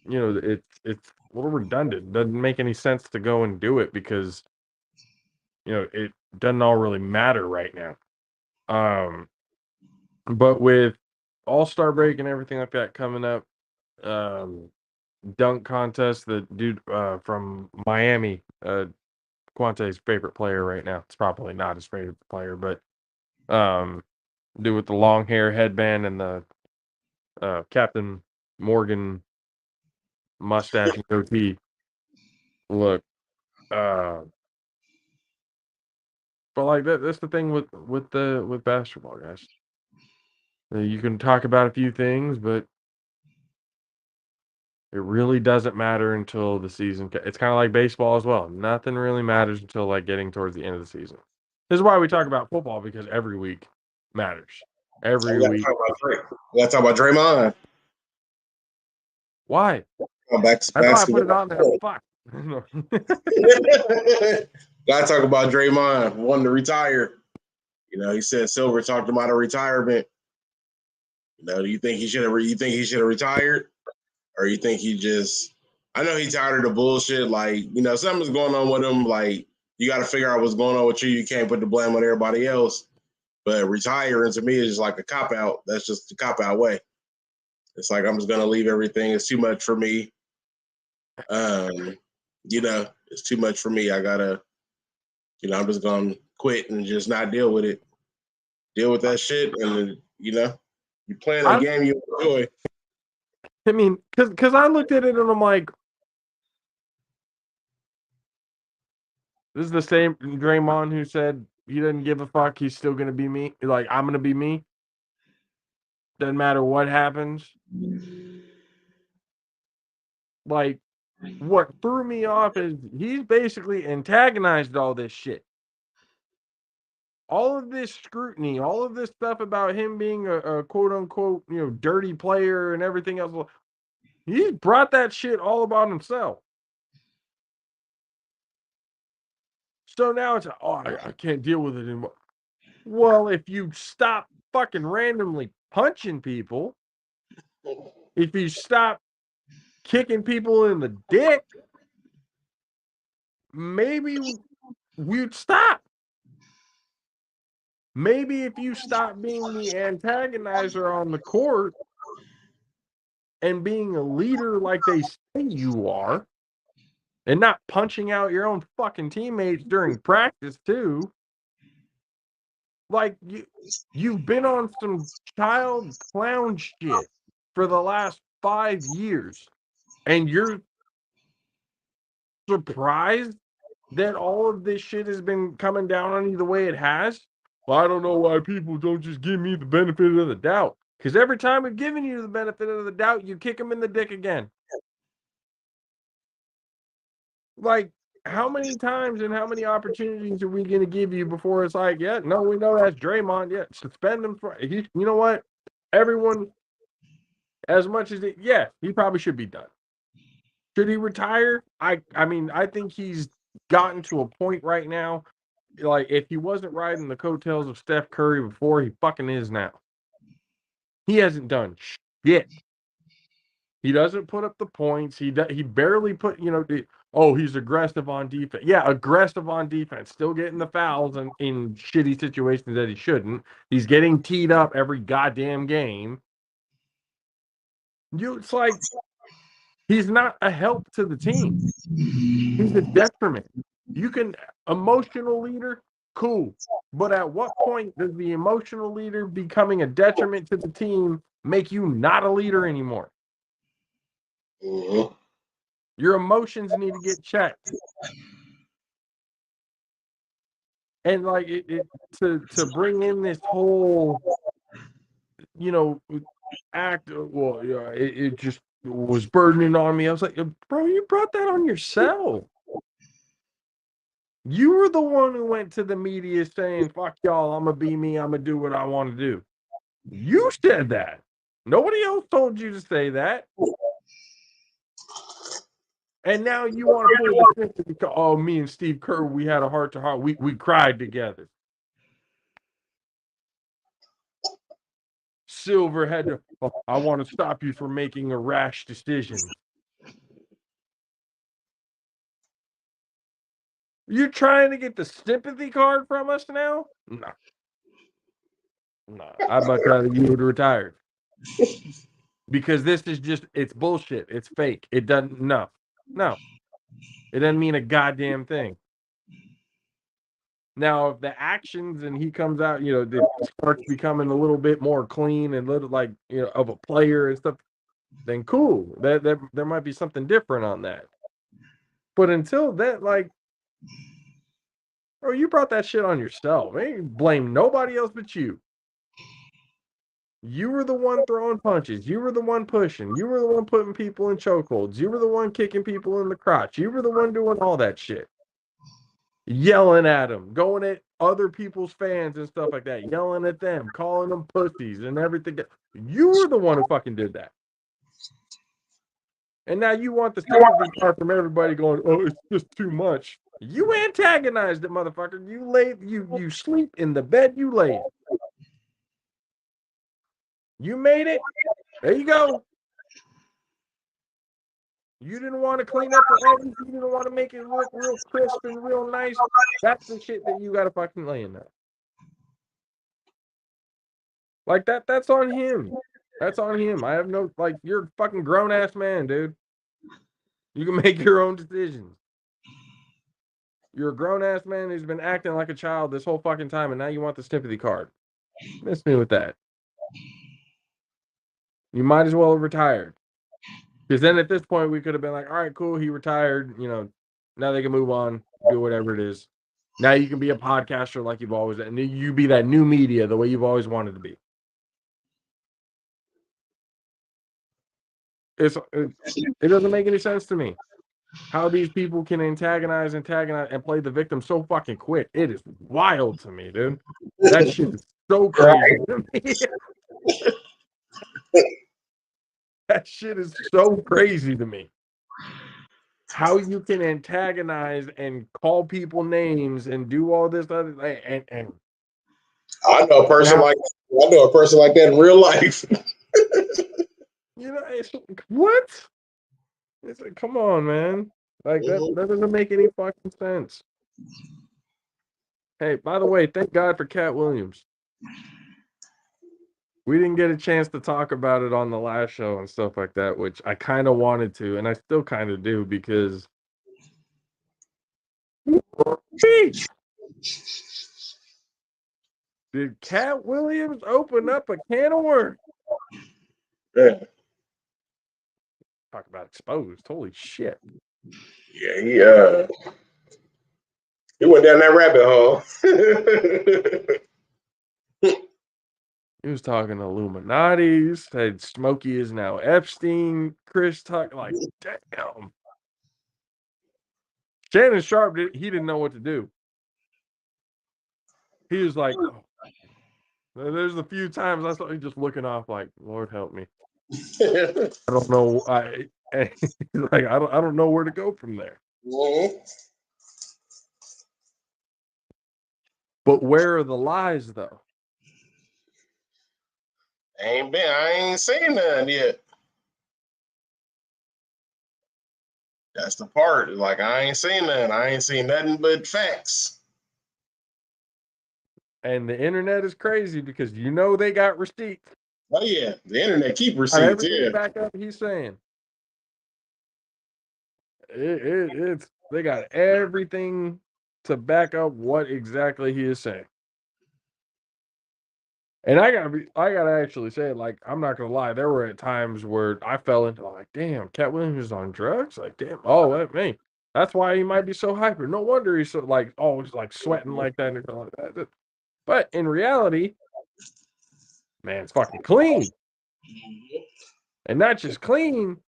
A: it's a little redundant. Doesn't make any sense to go and do it because, it doesn't all really matter right now. But with All-Star break and everything like that coming up, dunk contest, the dude from Miami, Quante's favorite player right now. It's probably not his favorite player, but dude with the long hair, headband, and the Captain Morgan mustache and goatee look. But like that's the thing with basketball, guys. You can talk about a few things, but it really doesn't matter until the season. It's kind of like baseball as well. Nothing really matters until like getting towards the end of the season. This is why we talk about football, because every week matters. Every week.
D: We got to talk about Draymond.
A: Why?
D: Back to
A: I thought I put it on there. Fuck.
D: Got to talk about Draymond wanting to retire. He said Silver talked about a retirement. Do you think he should have? You think he should have retired, or you think he just? I know he's tired of the bullshit. Like, something's going on with him. Like, you got to figure out what's going on with you. You can't put the blame on everybody else. But retiring to me is just like a cop out. That's just the cop out way. It's like, I'm just gonna leave everything. It's too much for me. It's too much for me. I gotta, I'm just gonna quit and just not deal with it. Deal with that shit, and you're playing a game you enjoy.
A: I mean, because I looked at it and I'm like, this is the same Draymond who said he doesn't give a fuck. He's still gonna be me. Like, I'm gonna be me. Doesn't matter what happens. Like, what threw me off is he's basically antagonized all this shit. All of this scrutiny, all of this stuff about him being a quote unquote, dirty player and everything else. He's brought that shit all about himself. So now it's, I can't deal with it anymore. Well, if you stop fucking randomly punching people, if you stop kicking people in the dick, maybe we'd stop. Maybe if you stop being the antagonizer on the court and being a leader like they say you are, and not punching out your own fucking teammates during practice too. Like, you've been on some child clown shit for the last 5 years, and you're surprised that all of this shit has been coming down on you the way it has? Well, I don't know why people don't just give me the benefit of the doubt. Because every time we've given you the benefit of the doubt, you kick them in the dick again. Like, how many times and how many opportunities are we going to give you before it's like, yeah, no, we know that's Draymond. Yeah, suspend him for. You know what? Everyone, as much as he probably should be done. Should he retire? I mean, I think he's gotten to a point right now. Like, if he wasn't riding the coattails of Steph Curry before, he fucking is now. He hasn't done shit. He doesn't put up the points. He barely put, he's aggressive on defense. Yeah, aggressive on defense. Still getting the fouls in shitty situations that he shouldn't. He's getting teed up every goddamn game. It's like, he's not a help to the team. He's a detriment. You can, emotional leader, cool. But at what point does the emotional leader becoming a detriment to the team make you not a leader anymore?
D: Mm-hmm.
A: Your emotions need to get checked. And like to bring in this whole, act, well, it just was burdening on me. I was like, bro, you brought that on yourself. You were the one who went to the media saying, fuck y'all, I'm going to be me, I'm going to do what I want to do. You said that. Nobody else told you to say that. And now you want to pull the sympathy. Oh, me and Steve Kerr, we had a heart to heart. We cried together. Silver had to. Oh, I want to stop you from making a rash decision. You're trying to get the sympathy card from us now? No. No. I'd much rather you would retire. Because this is just, it's bullshit. It's fake. It doesn't, no. It doesn't mean a goddamn thing. Now, if the actions and he comes out, starts becoming a little bit more clean and little like, of a player and stuff, then cool. That there might be something different on that. But until then, like, bro, you brought that shit on yourself. Ain't blame nobody else but you. You were the one throwing punches. You were the one pushing. You were the one putting people in chokeholds. You were the one kicking people in the crotch. You were the one doing all that shit. Yelling at them, going at other people's fans and stuff like that, yelling at them, calling them pussies and everything. You were the one who fucking did that. And now you want the sympathy card from everybody going, oh, it's just too much. You antagonized it, motherfucker. You sleep in the bed you lay in. You made it. There you go. You didn't want to clean up the edges. You didn't want to make it look real crisp and real nice. That's the shit that you got to fucking lay in there. Like that's on him. That's on him. I have no, like, you're a fucking grown-ass man, dude. You can make your own decisions. You're a grown-ass man who's been acting like a child this whole fucking time, and now you want the sympathy card. Miss me with that. You might as well have retired. Because then at this point, we could have been like, all right, cool, he retired. Now they can move on, do whatever it is. Now you can be a podcaster like you've always done. And you be that new media the way you've always wanted to be. It doesn't make any sense to me how these people can antagonize and play the victim so fucking quick. It is wild to me, dude. That shit is so crazy to me. That shit is so crazy to me. How you can antagonize and call people names and do all this other and
D: I know a person like that in real life.
A: It's like, what? It's like, come on, man. Like that doesn't make any fucking sense. Hey, by the way, thank God for Cat Williams. We didn't get a chance to talk about it on the last show and stuff like that, which I kind of wanted to, and I still kind of do because did Cat Williams open up a can of worms?
D: Yeah.
A: Talk about exposed. Holy shit.
D: Yeah, he went down that rabbit hole.
A: He was talking Illuminati, said Smokey is now Epstein. Chris talked like, damn. Shannon Sharp, he didn't know what to do. He was like, oh. There's a few times I saw him just looking off like, Lord help me. I don't know. He's like, I don't know where to go from there.
D: Mm-hmm.
A: But where are the lies, though?
D: I ain't seen none yet. That's the part. Like, I ain't seen none. I ain't seen nothing but facts.
A: And the internet is crazy because they got receipts.
D: Oh yeah, the internet keep receipts.
A: Everything back up. He's saying they got everything to back up what exactly he is saying. And I gotta actually say, like, I'm not gonna lie, there were times where I fell into like, damn, Cat Williams is on drugs. Like, damn, man, that's why he might be so hyper. No wonder he's so like always like sweating like that and like that. But in reality, man's fucking clean. And not just clean,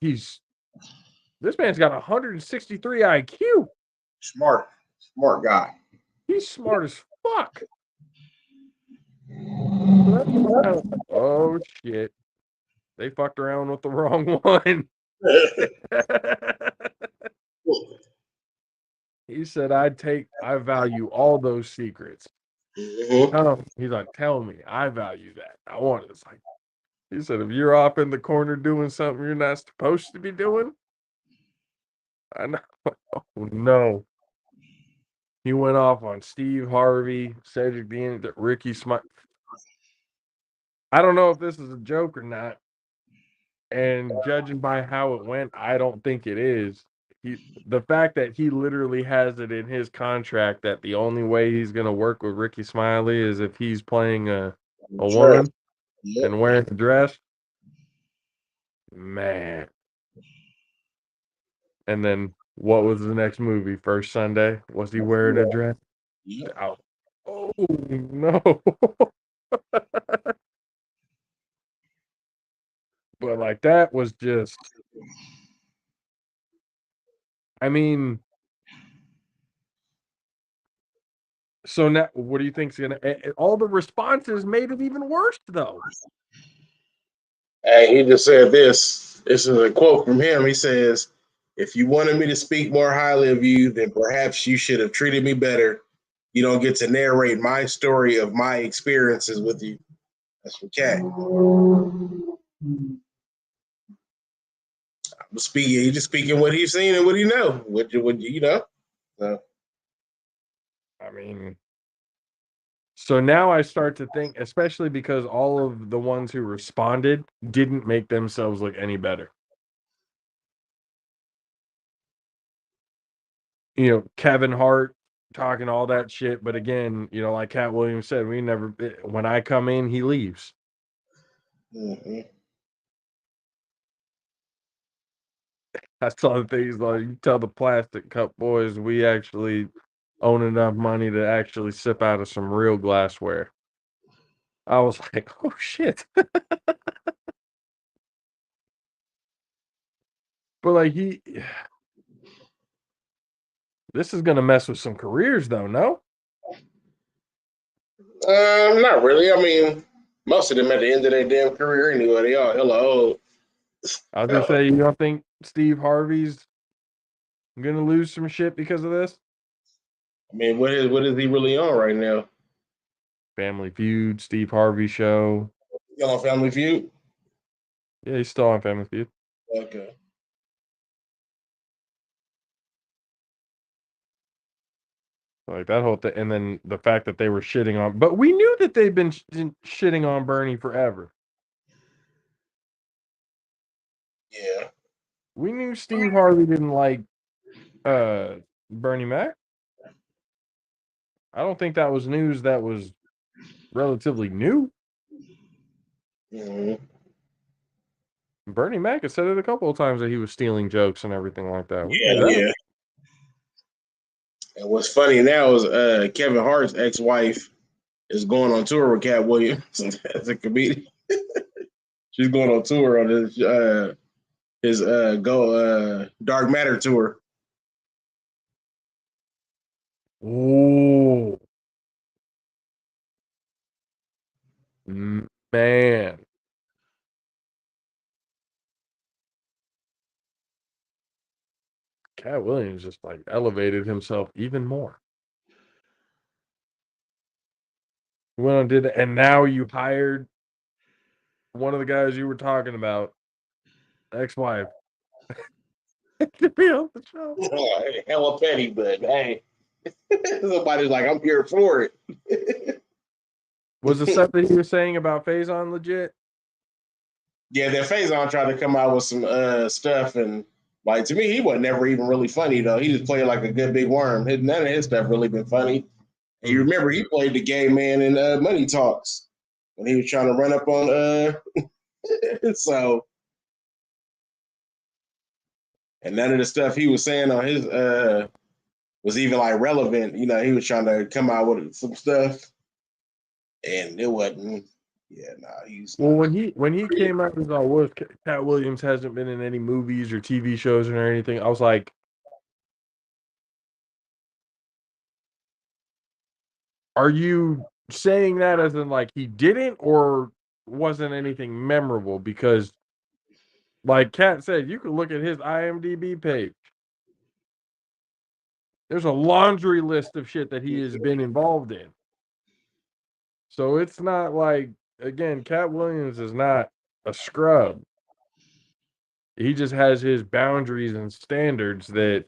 A: this man's got 163 IQ.
D: Smart guy.
A: He's smart as fuck. Oh shit. They fucked around with the wrong one. He said, I value all those secrets. He's like, tell me, I value that. I want it. It's like, he said, if you're off in the corner doing something you're not supposed to be doing, I know. Oh, no. He went off on Steve Harvey, Cedric Dean, Ricky Smite. I don't know if this is a joke or not. And judging by how it went, I don't think it is. The fact that he literally has it in his contract that the only way he's going to work with Ricky Smiley is if he's playing a woman and wearing a dress. Man. And then what was the next movie? First Sunday? Was he wearing a dress? Oh, no. But like that was just, I mean, so now what do you think's gonna? All the responses made it even worse, though.
D: Hey, he just said this. This is a quote from him. He says, "If you wanted me to speak more highly of you, then perhaps you should have treated me better. You don't get to narrate my story of my experiences with you." That's from Cat. He's just speaking what he's seen and what he know. What you know. So.
A: I mean, so now I start to think, especially because all of the ones who responded didn't make themselves look any better. You know, Kevin Hart talking all that shit, but again, you know, like Cat Williams said, when I come in, he leaves.
D: Mm-hmm.
A: I saw the things like, you tell the plastic cup boys we actually own enough money to actually sip out of some real glassware. I was like, oh shit. But like this is gonna mess with some careers though, no?
D: Not really. I mean, most of them at the end of their damn career anyway. They all hella old.
A: I was gonna say, you don't think Steve Harvey's gonna lose some shit because of this?
D: I mean, what is he really on right now?
A: Family Feud, Steve Harvey show.
D: You on Family Feud?
A: Yeah, he's still on Family Feud.
D: Okay.
A: Like that whole thing, and then the fact that they were shitting on, but we knew that they've been shitting on Bernie forever.
D: Yeah.
A: We knew Steve Harvey didn't like Bernie Mac. I don't think that was news that was relatively new.
D: Mm-hmm.
A: Bernie Mac has said it a couple of times that he was stealing jokes and everything like that.
D: Yeah. And what's funny now is Kevin Hart's ex-wife is going on tour with Cat Williams as a comedian. She's going on tour on his Dark Matter tour.
A: Oh man. Cat Williams just like elevated himself even more. He went on did it, and now you hired one of the guys you were talking about, ex-wife, to be on the show.
D: Hella petty, but hey, somebody's like, I'm here for it.
A: Was the stuff that he was saying about Faison legit?
D: Yeah, that Faison tried to come out with some stuff, and like to me, he was never even really funny though. He just played like a good big worm. None of his stuff really been funny. And you remember he played the gay man in Money Talks when he was trying to run up on so. And none of the stuff he was saying on his was even like relevant. You know, he was trying to come out with some stuff, and it wasn't. Yeah, nah, he's.
A: Well, when he came out as all was, Cat Williams hasn't been in any movies or TV shows or anything. I was like, are you saying that as in like he didn't or wasn't anything memorable? Because Like Kat said, you can look at his IMDb page. There's a laundry list of shit that he has been involved in. So it's not like, again, Cat Williams is not a scrub. He just has his boundaries and standards that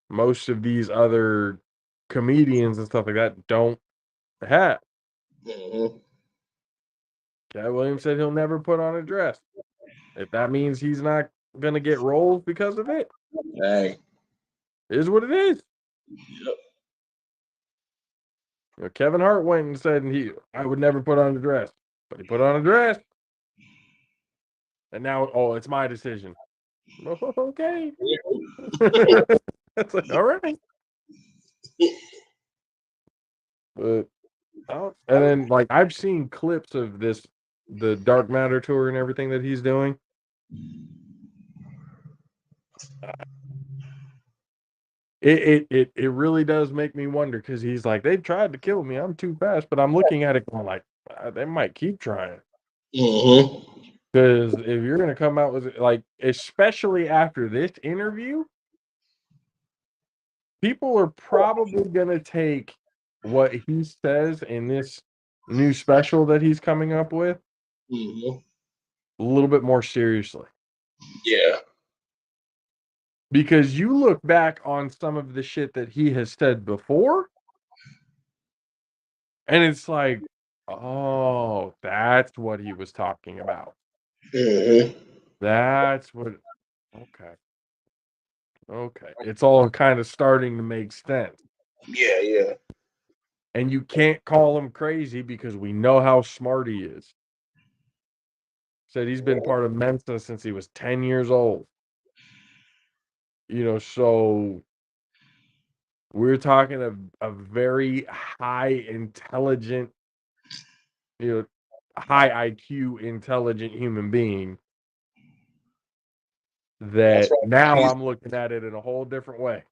A: most of these other comedians and stuff like that don't have.
D: Mm-hmm.
A: Cat Williams said he'll never put on a dress. If that means he's not going to get roles because of it,
D: Hey.
A: it is what it is.
D: Yep.
A: You know, Kevin Hart went and said I would never put on a dress, but he put on a dress. And now, it's my decision. Okay. It's like, all right. But, and then, like, I've seen clips of the Dark Matter tour and everything that he's doing. It really does make me wonder, because he's like, they tried to kill me. I'm too fast. But I'm looking at it going like, they might keep trying.
D: Mm-hmm.
A: Because if you're going to come out with, like, especially after this interview, people are probably going to take what he says in this new special that he's coming up with a little bit more seriously.
D: Yeah.
A: Because you look back on some of the shit that he has said before, and it's like, oh, that's what he was talking about.
D: Mm-hmm.
A: That's what. Okay. It's all kind of starting to make sense.
D: Yeah, yeah.
A: And you can't call him crazy because we know how smart he is. Said he's been part of Mensa since he was 10 years old. You know, so we're talking a very high intelligent, high IQ intelligent human being that
D: Right.
A: now I'm looking at it in a whole different way.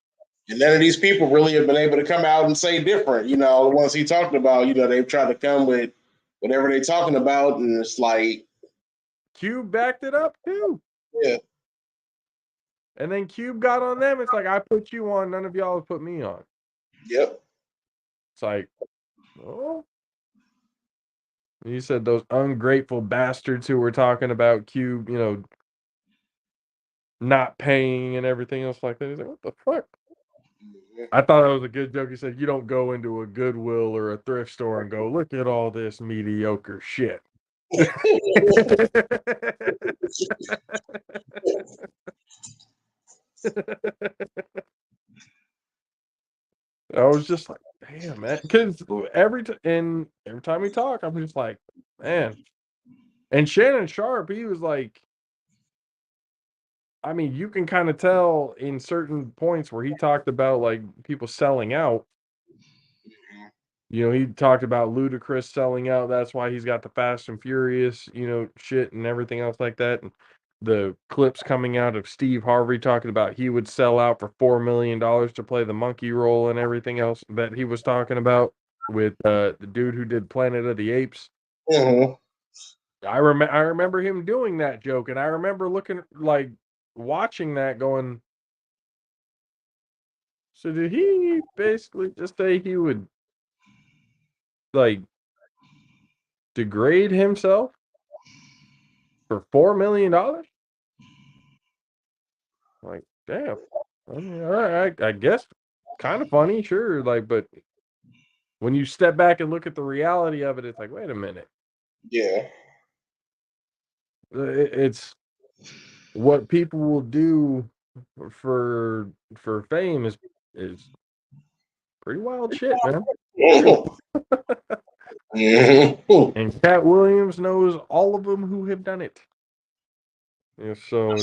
D: And none of these people really have been able to come out and say different. You know, the ones he talked about, they've tried to come with whatever they're talking about, and it's like
A: Cube backed it up too.
D: Yeah.
A: And then Cube got on them. It's like, I put you on, none of y'all have put me on.
D: Yep.
A: It's like, oh. You said those ungrateful bastards who were talking about Cube, not paying and everything else like that. He's like, what the fuck? I thought that was a good joke. He said, you don't go into a Goodwill or a thrift store and go, look at all this mediocre shit. I was just like, damn, man. Because every time we talk, I'm just like, man. And Shannon Sharp, he was like, I mean, you can kind of tell in certain points where he talked about like people selling out. He talked about Ludacris selling out. That's why he's got the Fast and Furious, shit and everything else like that. And the clips coming out of Steve Harvey talking about he would sell out for $4 million to play the monkey role and everything else that he was talking about with the dude who did Planet of the Apes.
D: Mm-hmm.
A: I remember him doing that joke, and I remember watching that going, so did he basically just say he would degrade himself for $4 million? Like, damn. I mean, all right, I guess kind of funny, sure. But when you step back and look at the reality of it, it's like, wait a minute.
D: Yeah.
A: It's what people will do for fame is pretty wild shit, man. And Cat Williams knows all of them who have done it. So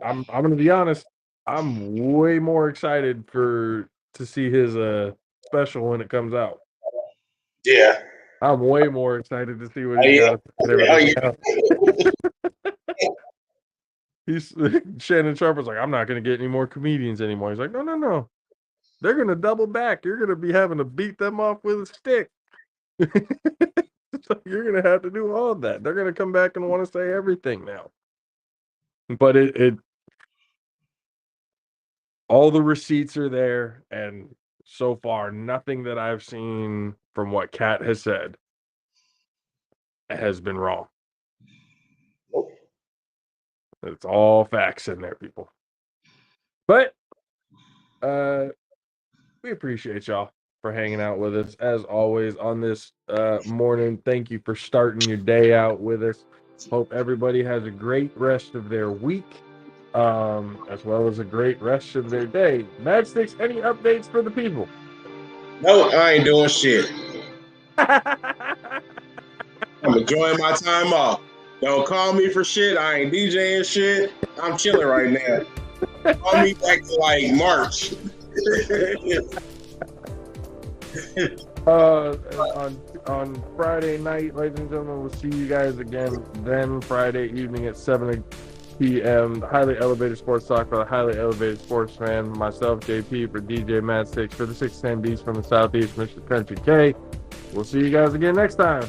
A: I'm gonna be honest. I'm way more excited to see his special when it comes out.
D: Yeah.
A: I'm way more excited to see what he's got to He's Shannon Sharp was like, I'm not gonna get any more comedians anymore. He's like, no. They're gonna double back. You're gonna be having to beat them off with a stick. So you're gonna have to do all that. They're gonna come back and want to say everything now. But it all the receipts are there, and so far, nothing that I've seen from what Kat has said has been wrong. It's all facts in there, people. But we appreciate y'all for hanging out with us as always on this morning. Thank you for starting your day out with us. Hope everybody has a great rest of their week, as well as a great rest of their day. Matchsticks, any updates for the people?
D: No, I ain't doing shit. I'm enjoying my time off. Don't call me for shit. I ain't DJing shit. I'm chilling right now. Call me back to like March.
A: On Friday night, ladies and gentlemen, we'll see you guys again then Friday evening at 7 p.m. The Highly Elevated Sports Talk for the Highly Elevated Sports Fan. Myself, JP, for DJ Matchsticks, for the 610 Ds from the Southeast, Mr. Country K. We'll see you guys again next time.